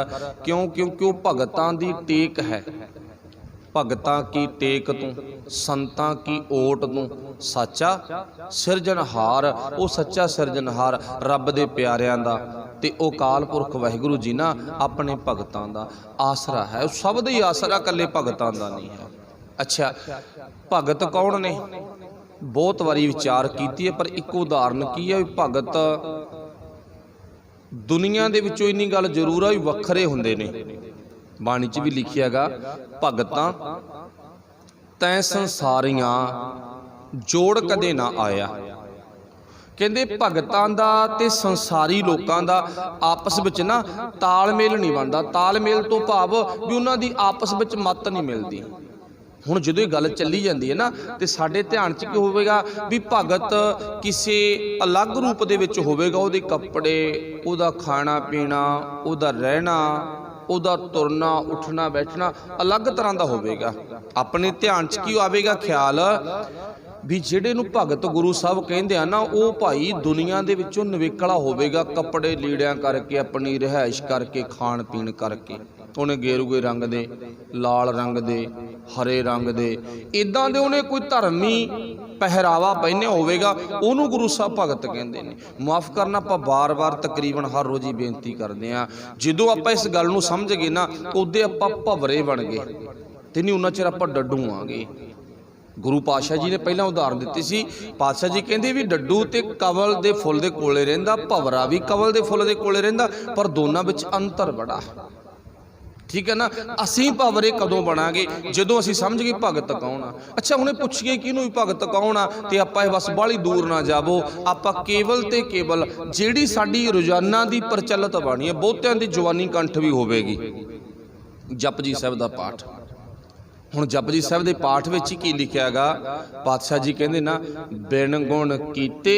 ਕਿਉਂ? ਕਿਉਂਕਿ ਉਹ ਭਗਤਾਂ ਦੀ ਟੇਕ ਹੈ। ਭਗਤਾਂ ਕੀ ਟੇਕ ਤੂੰ, ਸੰਤਾਂ ਕੀ ਓਟ ਤੂੰ, ਸੱਚਾ ਸਿਰਜਣਹਾਰ। ਉਹ ਸੱਚਾ ਸਿਰਜਣਹਾਰ ਰੱਬ ਦੇ ਪਿਆਰਿਆਂ ਦਾ ਤੇ ਉਹ ਅਕਾਲ ਪੁਰਖ ਵਾਹਿਗੁਰੂ ਜੀ ਨਾ ਆਪਣੇ ਭਗਤਾਂ ਦਾ ਆਸਰਾ ਹੈ। ਉਹ ਸਭ ਦਾ ਹੀ ਆਸਰਾ, ਇਕੱਲੇ ਭਗਤਾਂ ਦਾ ਨਹੀਂ ਹੈ। ਅੱਛਾ, ਭਗਤ ਕੌਣ ਨੇ? ਬਹੁਤ ਵਾਰੀ ਵਿਚਾਰ ਕੀਤੀ ਹੈ, ਪਰ ਇੱਕ ਉਦਾਹਰਨ ਕੀ ਹੈ ਵੀ ਭਗਤ ਦੁਨੀਆ ਦੇ ਵਿੱਚੋਂ ਇੰਨੀ ਗੱਲ ਜ਼ਰੂਰ ਆ ਵੀ ਵੱਖਰੇ ਹੁੰਦੇ ਨੇ। ਬਾਣੀ 'ਚ ਵੀ ਲਿਖਿਆਗਾ ਭਗਤਾਂ ਤੈਂ ਸੰਸਾਰੀਆਂ ਜੋੜ ਕਦੇ ਨਾ ਆਇਆ। ਕਹਿੰਦੇ ਭਗਤਾਂ ਦਾ ਤੇ ਸੰਸਾਰੀ ਲੋਕਾਂ ਦਾ ਆਪਸ ਵਿੱਚ ਨਾ ਤਾਲਮੇਲ ਨਹੀਂ ਬਣਦਾ। ਤਾਲਮੇਲ ਤੋਂ ਭਾਵ ਵੀ ਉਹਨਾਂ ਦੀ ਆਪਸ ਵਿੱਚ ਮੱਤ ਨਹੀਂ ਮਿਲਦੀ। ਹੁਣ ਜਦੋਂ ਇਹ ਗੱਲ ਚੱਲੀ ਜਾਂਦੀ ਹੈ ਨਾ ਤੇ ਸਾਡੇ ਧਿਆਨ 'ਚ ਕੀ ਹੋਵੇਗਾ ਵੀ ਭਗਤ ਕਿਸੇ ਅਲੱਗ ਰੂਪ ਦੇ ਵਿੱਚ ਹੋਵੇਗਾ। ਉਹਦੇ ਕੱਪੜੇ, ਉਹਦਾ ਖਾਣਾ ਪੀਣਾ, ਉਹਦਾ ਰਹਿਣਾ, ਉਹਦਾ ਤੁਰਨਾ ਉੱਠਣਾ ਬੈਠਣਾ ਅਲੱਗ ਤਰ੍ਹਾਂ ਦਾ ਹੋਵੇਗਾ। ਆਪਣੇ ਧਿਆਨ 'ਚ ਕੀ ਆਵੇਗਾ ਖਿਆਲ ਵੀ ਜਿਹੜੇ ਨੂੰ ਭਗਤ ਗੁਰੂ ਸਾਹਿਬ ਕਹਿੰਦੇ ਆ ਨਾ, ਉਹ ਭਾਈ ਦੁਨੀਆ ਦੇ ਵਿੱਚੋਂ ਨਿਵੇਕਲਾ ਹੋਵੇਗਾ। ਕੱਪੜੇ ਲੀੜਿਆਂ ਕਰਕੇ, ਆਪਣੀ ਰਿਹਾਇਸ਼ ਕਰਕੇ, ਖਾਣ ਪੀਣ ਕਰਕੇ, ਉਹਨੇ ਗੇਰੂਗੇ ਰੰਗ ਦੇ, ਲਾਲ ਰੰਗ ਦੇ, ਹਰੇ ਰੰਗ ਦੇ, ਇਦਾਂ ਦੇ ਉਹਨੇ ਕੋਈ ਧਰਮੀ ਪਹਿਰਾਵਾ ਪਹਿਨਿਆ ਹੋਵੇਗਾ, ਉਹਨੂੰ ਗੁਰੂ ਸਾਹਿਬ ਭਗਤ ਕਹਿੰਦੇ ਨੇ। ਮਾਫ ਕਰਨਾ, ਆਪਾਂ ਵਾਰ-ਵਾਰ ਤਕਰੀਬਨ ਹਰ ਰੋਜ਼ ਹੀ ਬੇਨਤੀ ਕਰਦੇ ਹਾਂ, ਜਦੋਂ ਆਪਾਂ ਇਸ ਗੱਲ ਨੂੰ ਸਮਝ ਗਏ ਨਾ ਉਹਦੇ ਆਪਾਂ ਭਵਰੇ ਬਣ ਗਏ ਤੇ ਨਹੀਂ ਉਹਨਾਂ ਚਿਰ ਆਪਾਂ ਡੱਡੂ ਆਂਗੇ। ਗੁਰੂ ਪਾਤਸ਼ਾਹ ਜੀ ਨੇ ਪਹਿਲਾਂ ਉਦਾਹਰਨ ਦਿੱਤੀ ਸੀ। ਪਾਤਸ਼ਾਹ ਜੀ ਕਹਿੰਦੇ ਵੀ ਡੱਡੂ ਤੇ ਕਵਲ ਦੇ ਫੁੱਲ ਦੇ ਕੋਲੇ ਰਹਿੰਦਾ, ਭਵਰਾ ਵੀ ਕਵਲ ਦੇ ਫੁੱਲ ਦੇ ਕੋਲੇ ਰਹਿੰਦਾ, ਪਰ ਦੋਨਾਂ ਵਿੱਚ ਅੰਤਰ ਬੜਾ। ਠੀਕ ਹੈ ਨਾ? ਅਸੀਂ ਭਵਰੇ ਕਦੋਂ ਬਣਾਂਗੇ? ਜਦੋਂ ਅਸੀਂ ਸਮਝ ਗਏ ਭਗਤ ਕੌਣ ਆ। ਅੱਛਾ, ਹੁਣੇ ਪੁੱਛੀਏ ਕਿਹਨੂੰ ਵੀ ਭਗਤ ਕੌਣ ਆ, ਤੇ ਆਪਾਂ ਇਹ ਬਸ ਬਾਹਲੀ ਦੂਰ ਨਾ ਜਾਵੋ। ਆਪਾਂ ਕੇਵਲ ਤੇ ਕੇਵਲ ਜਿਹੜੀ ਸਾਡੀ ਰੋਜ਼ਾਨਾ ਦੀ ਪ੍ਰਚਲਿਤ ਬਾਣੀ ਹੈ, ਬਹੁਤਿਆਂ ਦੀ ਜਵਾਨੀ ਕੰਠ ਵੀ ਹੋਵੇਗੀ, ਜਪਜੀ ਸਾਹਿਬ ਦਾ ਪਾਠ। ਹੁਣ ਜਪਜੀ ਸਾਹਿਬ ਦੇ ਪਾਠ ਵਿੱਚ ਕੀ ਲਿਖਿਆ ਗਾ? ਪਾਤਸ਼ਾਹ ਜੀ ਕਹਿੰਦੇ ਨਾ ਬਿਨ ਗੁਣ ਕੀਤੇ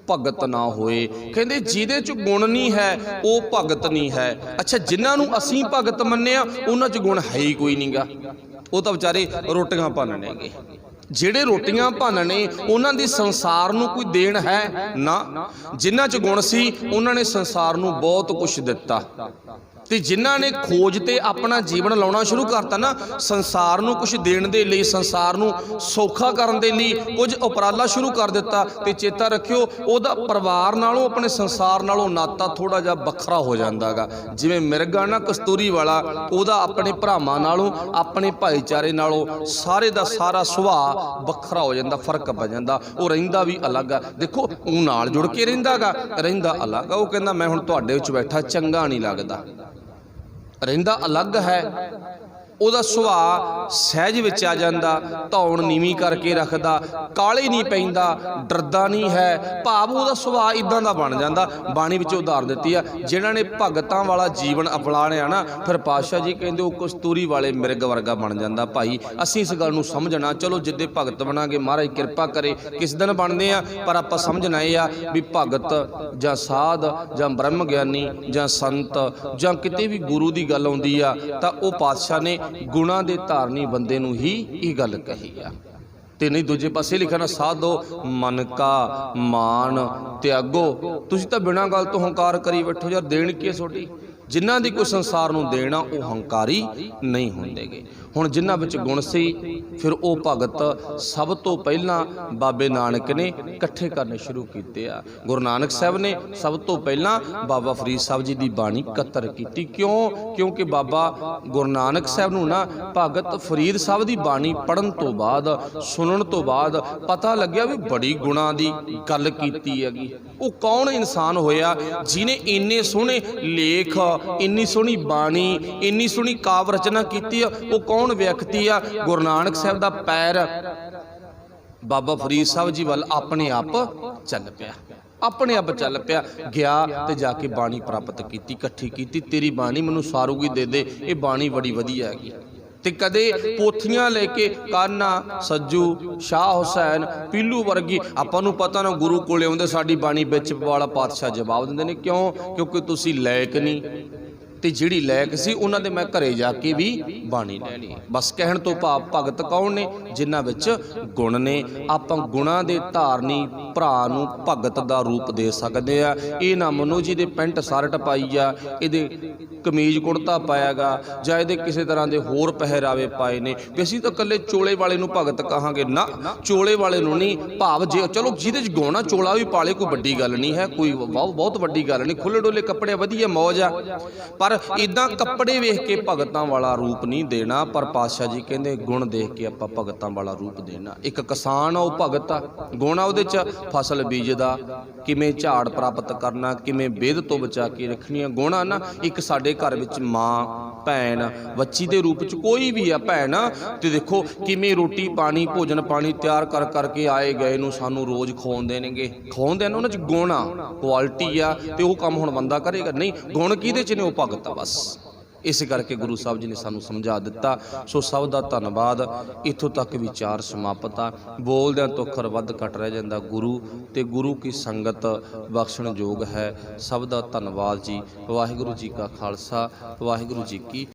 ਭਗਤ ਨਾ ਹੋਏ। ਕਹਿੰਦੇ ਜਿਹਦੇ 'ਚ ਗੁਣ ਨਹੀਂ ਹੈ ਉਹ ਭਗਤ ਨਹੀਂ ਹੈ। ਅੱਛਾ, ਜਿਨ੍ਹਾਂ ਨੂੰ ਅਸੀਂ ਭਗਤ ਮੰਨਿਆ ਉਹਨਾਂ 'ਚ ਗੁਣ ਹੈ ਹੀ ਕੋਈ ਨਹੀਂਗਾ, ਉਹ ਤਾਂ ਵਿਚਾਰੇ ਰੋਟੀਆਂ ਭੰਨਣਗੇ। ਜਿਹੜੇ ਰੋਟੀਆਂ ਭੰਨਣੇ ਉਹਨਾਂ ਦੀ ਸੰਸਾਰ ਨੂੰ ਕੋਈ ਦੇਣ ਹੈ ਨਾ। ਜਿਨ੍ਹਾਂ 'ਚ ਗੁਣ ਸੀ ਉਹਨਾਂ ਨੇ ਸੰਸਾਰ ਨੂੰ ਬਹੁਤ ਕੁਝ ਦਿੱਤਾ, ਤੇ ਜਿਨ੍ਹਾਂ ਨੇ ਖੋਜ ਤੇ ਆਪਣਾ ਜੀਵਨ ਲਾਉਣਾ ਸ਼ੁਰੂ ਕਰਤਾ ਨਾ, ਸੰਸਾਰ ਨੂੰ ਕੁਝ ਦੇਣ ਦੇ ਲਈ, ਸੰਸਾਰ ਨੂੰ ਸੌਖਾ ਕਰਨ ਦੇ ਲਈ ਕੁਝ ਉਪਰਾਲਾ ਸ਼ੁਰੂ ਕਰ ਦਿੱਤਾ। ਤੇ ਚੇਤਾ ਰੱਖਿਓ, ਉਹਦਾ ਪਰਿਵਾਰ ਨਾਲੋਂ, ਆਪਣੇ ਸੰਸਾਰ ਨਾਲੋਂ ਨਾਤਾ ਥੋੜਾ ਜਿਹਾ ਵੱਖਰਾ ਹੋ ਜਾਂਦਾ ਗਾ। ਜਿਵੇਂ ਮਿਰਗਾ ਨਾ ਕਸਤੂਰੀ ਵਾਲਾ, ਉਹਦਾ ਆਪਣੇ ਭਰਾਵਾਂ ਨਾਲੋਂ, ਆਪਣੇ ਭਾਈਚਾਰੇ ਨਾਲੋਂ ਸਾਰੇ ਦਾ ਸਾਰਾ ਸੁਭਾਅ ਵੱਖਰਾ ਹੋ ਜਾਂਦਾ, ਫਰਕ ਪੈ ਜਾਂਦਾ। ਉਹ ਰਹਿੰਦਾ ਵੀ ਅਲੱਗ ਆ। ਦੇਖੋ, ਉਹ ਨਾਲ ਜੁੜ ਕੇ ਰਹਿੰਦਾ ਗਾ, ਰਹਿੰਦਾ ਅਲੱਗ ਆ। ਉਹ ਕਹਿੰਦਾ ਮੈਂ ਹੁਣ ਤੁਹਾਡੇ ਵਿੱਚ ਬੈਠਾ ਚੰਗਾ ਨਹੀਂ ਲੱਗਦਾ, ਰਹਿੰਦਾ ਅਲੱਗ ਹੈ। ਉਹਦਾ ਸੁਭਾਅ ਸਹਿਜ ਵਿੱਚ ਆ ਜਾਂਦਾ, ਧੌਣ ਨੀਵੀਂ ਕਰਕੇ ਰੱਖਦਾ, ਕਾਲੇ ਨਹੀਂ ਪੈਂਦਾ, ਡਰਦਾ ਨਹੀਂ ਹੈ। ਭਾਵ ਉਹਦਾ ਸੁਭਾਅ ਇਦਾਂ ਦਾ ਬਣ ਜਾਂਦਾ। ਬਾਣੀ ਵਿੱਚ ਉਦਾਹਰਨ ਦਿੱਤੀ ਆ, ਜਿਨ੍ਹਾਂ ਨੇ ਭਗਤਾਂ ਵਾਲਾ ਜੀਵਨ ਅਪਣਾ ਲਿਆ ਨਾ, ਫਿਰ ਪਾਤਸ਼ਾਹ ਜੀ ਕਹਿੰਦੇ ਉਹ ਕਸਤੂਰੀ ਵਾਲੇ ਮਿਰਗ ਵਰਗਾ ਬਣ ਜਾਂਦਾ। ਭਾਈ ਅਸੀਂ ਇਸ ਗੱਲ ਨੂੰ ਸਮਝਣਾ, ਚਲੋ ਜਿੱਦੇ ਭਗਤ ਬਣਾਂਗੇ ਮਹਾਰਾਜ ਕਿਰਪਾ ਕਰੇ ਕਿਸ ਦਿਨ ਬਣਦੇ ਆ, ਪਰ ਆਪਾਂ ਸਮਝਣਾ ਇਹ ਆ ਵੀ ਭਗਤ ਜਾਂ ਸਾਧ ਜਾਂ ਬ੍ਰਹਮ ਗਿਆਨੀ ਜਾਂ ਸੰਤ ਜਾਂ ਕਿਤੇ ਵੀ ਗੁਰੂ ਦੀ ਗੱਲ ਆਉਂਦੀ ਆ ਤਾਂ ਉਹ ਪਾਤਸ਼ਾਹ ਨੇ ਗੁਣਾਂ ਦੇ ਧਾਰਨੀ ਬੰਦੇ ਨੂੰ ਹੀ ਇਹ ਗੱਲ ਕਹੀ ਆ। ਤੇ ਨਹੀਂ ਦੂਜੇ ਪਾਸੇ ਲਿਖਿਆ ਨਾ, ਸਾਧੋ ਮਨ ਕਾ ਮਾਨ ਤਿਆਗੋ। ਤੁਸੀਂ ਤਾਂ ਬਿਨਾਂ ਗੱਲ ਤੋਂ ਹੰਕਾਰ ਕਰੀ ਬੈਠੋ, ਯਾਰ ਦੇਣ ਕੀ ਹੈ ਤੁਹਾਡੀ। ਜਿਨ੍ਹਾਂ ਦੀ ਕੋਈ ਸੰਸਾਰ ਨੂੰ ਦੇਣਾ ਉਹ ਹੰਕਾਰੀ ਨਹੀਂ ਹੁੰਦੇਗੇ। ਹੁਣ ਜਿਨ੍ਹਾਂ ਵਿੱਚ ਗੁਣ ਸੀ, ਫਿਰ ਉਹ ਭਗਤ ਸਭ ਤੋਂ ਪਹਿਲਾਂ ਬਾਬੇ ਨਾਨਕ ਨੇ ਇਕੱਠੇ ਕਰਨੇ ਸ਼ੁਰੂ ਕੀਤੇ ਆ। ਗੁਰੂ ਨਾਨਕ ਸਾਹਿਬ ਨੇ ਸਭ ਤੋਂ ਪਹਿਲਾਂ ਬਾਬਾ ਫਰੀਦ ਸਾਹਿਬ ਜੀ ਦੀ ਬਾਣੀ ਇਕੱਤਰ ਕੀਤੀ। ਕਿਉਂਕਿ ਬਾਬਾ ਗੁਰੂ ਨਾਨਕ ਸਾਹਿਬ ਨੂੰ ਨਾ ਭਗਤ ਫਰੀਦ ਸਾਹਿਬ ਦੀ ਬਾਣੀ ਪੜ੍ਹਨ ਤੋਂ ਬਾਅਦ, ਸੁਣਨ ਤੋਂ ਬਾਅਦ ਪਤਾ ਲੱਗਿਆ ਵੀ ਬੜੀ ਗੁਣਾਂ ਦੀ ਗੱਲ ਕੀਤੀ ਹੈਗੀ। ਉਹ ਕੌਣ ਇਨਸਾਨ ਹੋਇਆ ਜਿਹਨੇ ਇੰਨੇ ਸੋਹਣੇ ਲੇਖ, ਇੰਨੀ ਸੋਹਣੀ ਬਾਣੀ, ਇੰਨੀ ਸੋਹਣੀ ਕਾਵ ਰਚਨਾ ਕੀਤੀ ਆ। ਉਹ ਕੌਣ ਵਿਅਕਤੀ ਆ? ਗੁਰੂ ਨਾਨਕ ਸਾਹਿਬ ਦਾ ਪੈਰ ਬਾਬਾ ਫਰੀਦ ਸਾਹਿਬ ਜੀ ਵੱਲ ਆਪਣੇ ਆਪ ਚੱਲ ਪਿਆ, ਆਪਣੇ ਆਪ ਚੱਲ ਪਿਆ, ਗਿਆ ਤੇ ਜਾ ਕੇ ਬਾਣੀ ਪ੍ਰਾਪਤ ਕੀਤੀ, ਇਕੱਠੀ ਕੀਤੀ। ਤੇਰੀ ਬਾਣੀ ਮੈਨੂੰ ਸਾਰੂਗੀ ਦੇ, ਇਹ ਬਾਣੀ ਬੜੀ ਵਧੀਆ ਹੈਗੀ। ਤੇ ਕਦੇ ਪੋਥੀਆਂ ਲੈ ਕੇ ਕਾਨਾ, ਸੱਜੂ, ਸ਼ਾਹ ਹੁਸੈਨ, ਪੀਲੂ ਵਰਗੀ, ਆਪਾਂ ਨੂੰ ਪਤਾ ਨਾ ਗੁਰੂ ਕੋਲੇ ਆਉਂਦੇ ਸਾਡੀ ਬਾਣੀ ਵਿੱਚ ਵਾਲਾ ਪਾਤਸ਼ਾਹ ਜਵਾਬ ਦਿੰਦੇ ਨੇ, ਕਿਉਂਕਿ ਤੁਸੀਂ ਲਾਇਕ ਨਹੀਂ। ਤੇ ਜਿਹੜੀ ਲਾਇਕ ਸੀ ਉਹਨਾਂ ਦੇ ਮੈਂ ਘਰੇ ਜਾ ਕੇ ਵੀ ਬਾਣੀ ਲੈ ਲਈ। ਬਸ ਕਹਿਣ ਤੋਂ ਭਾਵ ਭਗਤ ਕੌਣ ਨੇ? ਜਿਨ੍ਹਾਂ ਵਿੱਚ ਗੁਣ ਨੇ। ਆਪਾਂ ਗੁਣਾਂ ਦੇ ਧਾਰਨੀ ਭਰਾ ਨੂੰ ਭਗਤ ਦਾ ਰੂਪ ਦੇ ਸਕਦੇ ਆ। ਇਹ ਨਾ ਮੰਨੋ ਜਿਹਦੇ ਪੈਂਟ ਸ਼ਰਟ ਪਾਈ ਆ, ਇਹਦੇ ਕਮੀਜ਼ ਕੁੜਤਾ ਪਾਇਆਗਾ, ਜਾਂ ਇਹਦੇ ਕਿਸੇ ਤਰ੍ਹਾਂ ਦੇ ਹੋਰ ਪਹਿਰਾਵੇ ਪਾਏ ਨੇ, ਵੀ ਅਸੀਂ ਤਾਂ ਇਕੱਲੇ ਚੋਲੇ ਵਾਲੇ ਨੂੰ ਭਗਤ ਕਹਾਂਗੇ। ਨਾ, ਚੋਲੇ ਵਾਲੇ ਨੂੰ ਨਹੀਂ। ਭਾਵ ਜੇ ਚਲੋ ਜਿਹਦੇ 'ਚ ਗੁਣ ਆ, ਚੋਲਾ ਵੀ ਪਾਲੇ, ਕੋਈ ਵੱਡੀ ਗੱਲ ਨਹੀਂ ਹੈ, ਕੋਈ ਬਹੁਤ ਵੱਡੀ ਗੱਲ ਨਹੀਂ। ਖੁੱਲੇ ਡੁੱਲੇ ਕੱਪੜੇ ਵਧੀਆ ਮੌਜ ਆ, ਪਰ ਇਦਾਂ ਕੱਪੜੇ ਵੇਖ ਕੇ ਭਗਤਾਂ ਵਾਲਾ ਰੂਪ ਨਹੀਂ ਦੇਣਾ। ਪਰ ਪਾਤਸ਼ਾਹ ਜੀ ਕਹਿੰਦੇ ਗੁਣ ਦੇਖ ਕੇ ਆਪਾਂ ਭਗਤਾਂ ਵਾਲਾ ਰੂਪ ਦੇਣਾ। ਇੱਕ ਕਿਸਾਨ ਆ, ਉਹ ਭਗਤ ਆ। ਗੁਣ ਆ ਉਹਦੇ 'ਚ ਫਸਲ ਬੀਜਦਾ, ਕਿਵੇਂ ਝਾੜ ਪ੍ਰਾਪਤ ਕਰਨਾ, ਕਿਵੇਂ ਬਿਧ ਤੋਂ ਬਚਾ ਕੇ ਰੱਖਣੀਆਂ। ਗੁਣ ਆ ਨਾ। ਇੱਕ ਸਾਡੇ ਘਰ ਵਿੱਚ ਮਾਂ, ਭੈਣ, ਬੱਚੀ ਦੇ ਰੂਪ 'ਚ ਕੋਈ ਵੀ ਆ ਭੈਣ, ਤੇ ਦੇਖੋ ਕਿਵੇਂ ਰੋਟੀ ਪਾਣੀ, ਭੋਜਨ ਪਾਣੀ ਤਿਆਰ ਕਰਕੇ ਆਏ ਗਏ ਨੂੰ ਸਾਨੂੰ ਰੋਜ਼ ਖਵਾਉਂਦੇ ਨੇਗੇ। ਖਵਾਉਂਦੇ ਨੇ, ਉਹਨਾਂ 'ਚ ਗੁਣ ਆ, ਕੁਆਲਿਟੀ ਆ। ਤੇ ਉਹ ਕੰਮ ਹੁਣ ਬੰਦਾ ਕਰੇਗਾ ਨਹੀਂ। ਗੁਣ ਕਿਹਦੇ 'ਚ ਨੇ? ਉਹ ਭਗਤ ਆ ਬਸ। ਇਸੇ ਕਰਕੇ ਗੁਰੂ ਸਾਹਿਬ ਜੀ ਨੇ ਸਾਨੂੰ ਸਮਝਾ ਦਿੱਤਾ। ਸੋ ਸਭ ਦਾ ਧੰਨਵਾਦ। ਇੱਥੋਂ ਤੱਕ ਵਿਚਾਰ ਸਮਾਪਤ ਆ। ਬੋਲਦਿਆਂ ਤੋਂ ਅੱਖਰ ਵੱਧ ਘੱਟ ਰਹਿ ਜਾਂਦਾ। ਗੁਰੂ ਤੇ ਗੁਰੂ ਕੀ ਸੰਗਤ ਬਖਸ਼ਣ ਯੋਗ ਹੈ। ਸਭ ਦਾ ਧੰਨਵਾਦ ਜੀ। ਵਾਹਿਗੁਰੂ ਜੀ ਕਾ ਖਾਲਸਾ, ਵਾਹਿਗੁਰੂ ਜੀ ਕੀ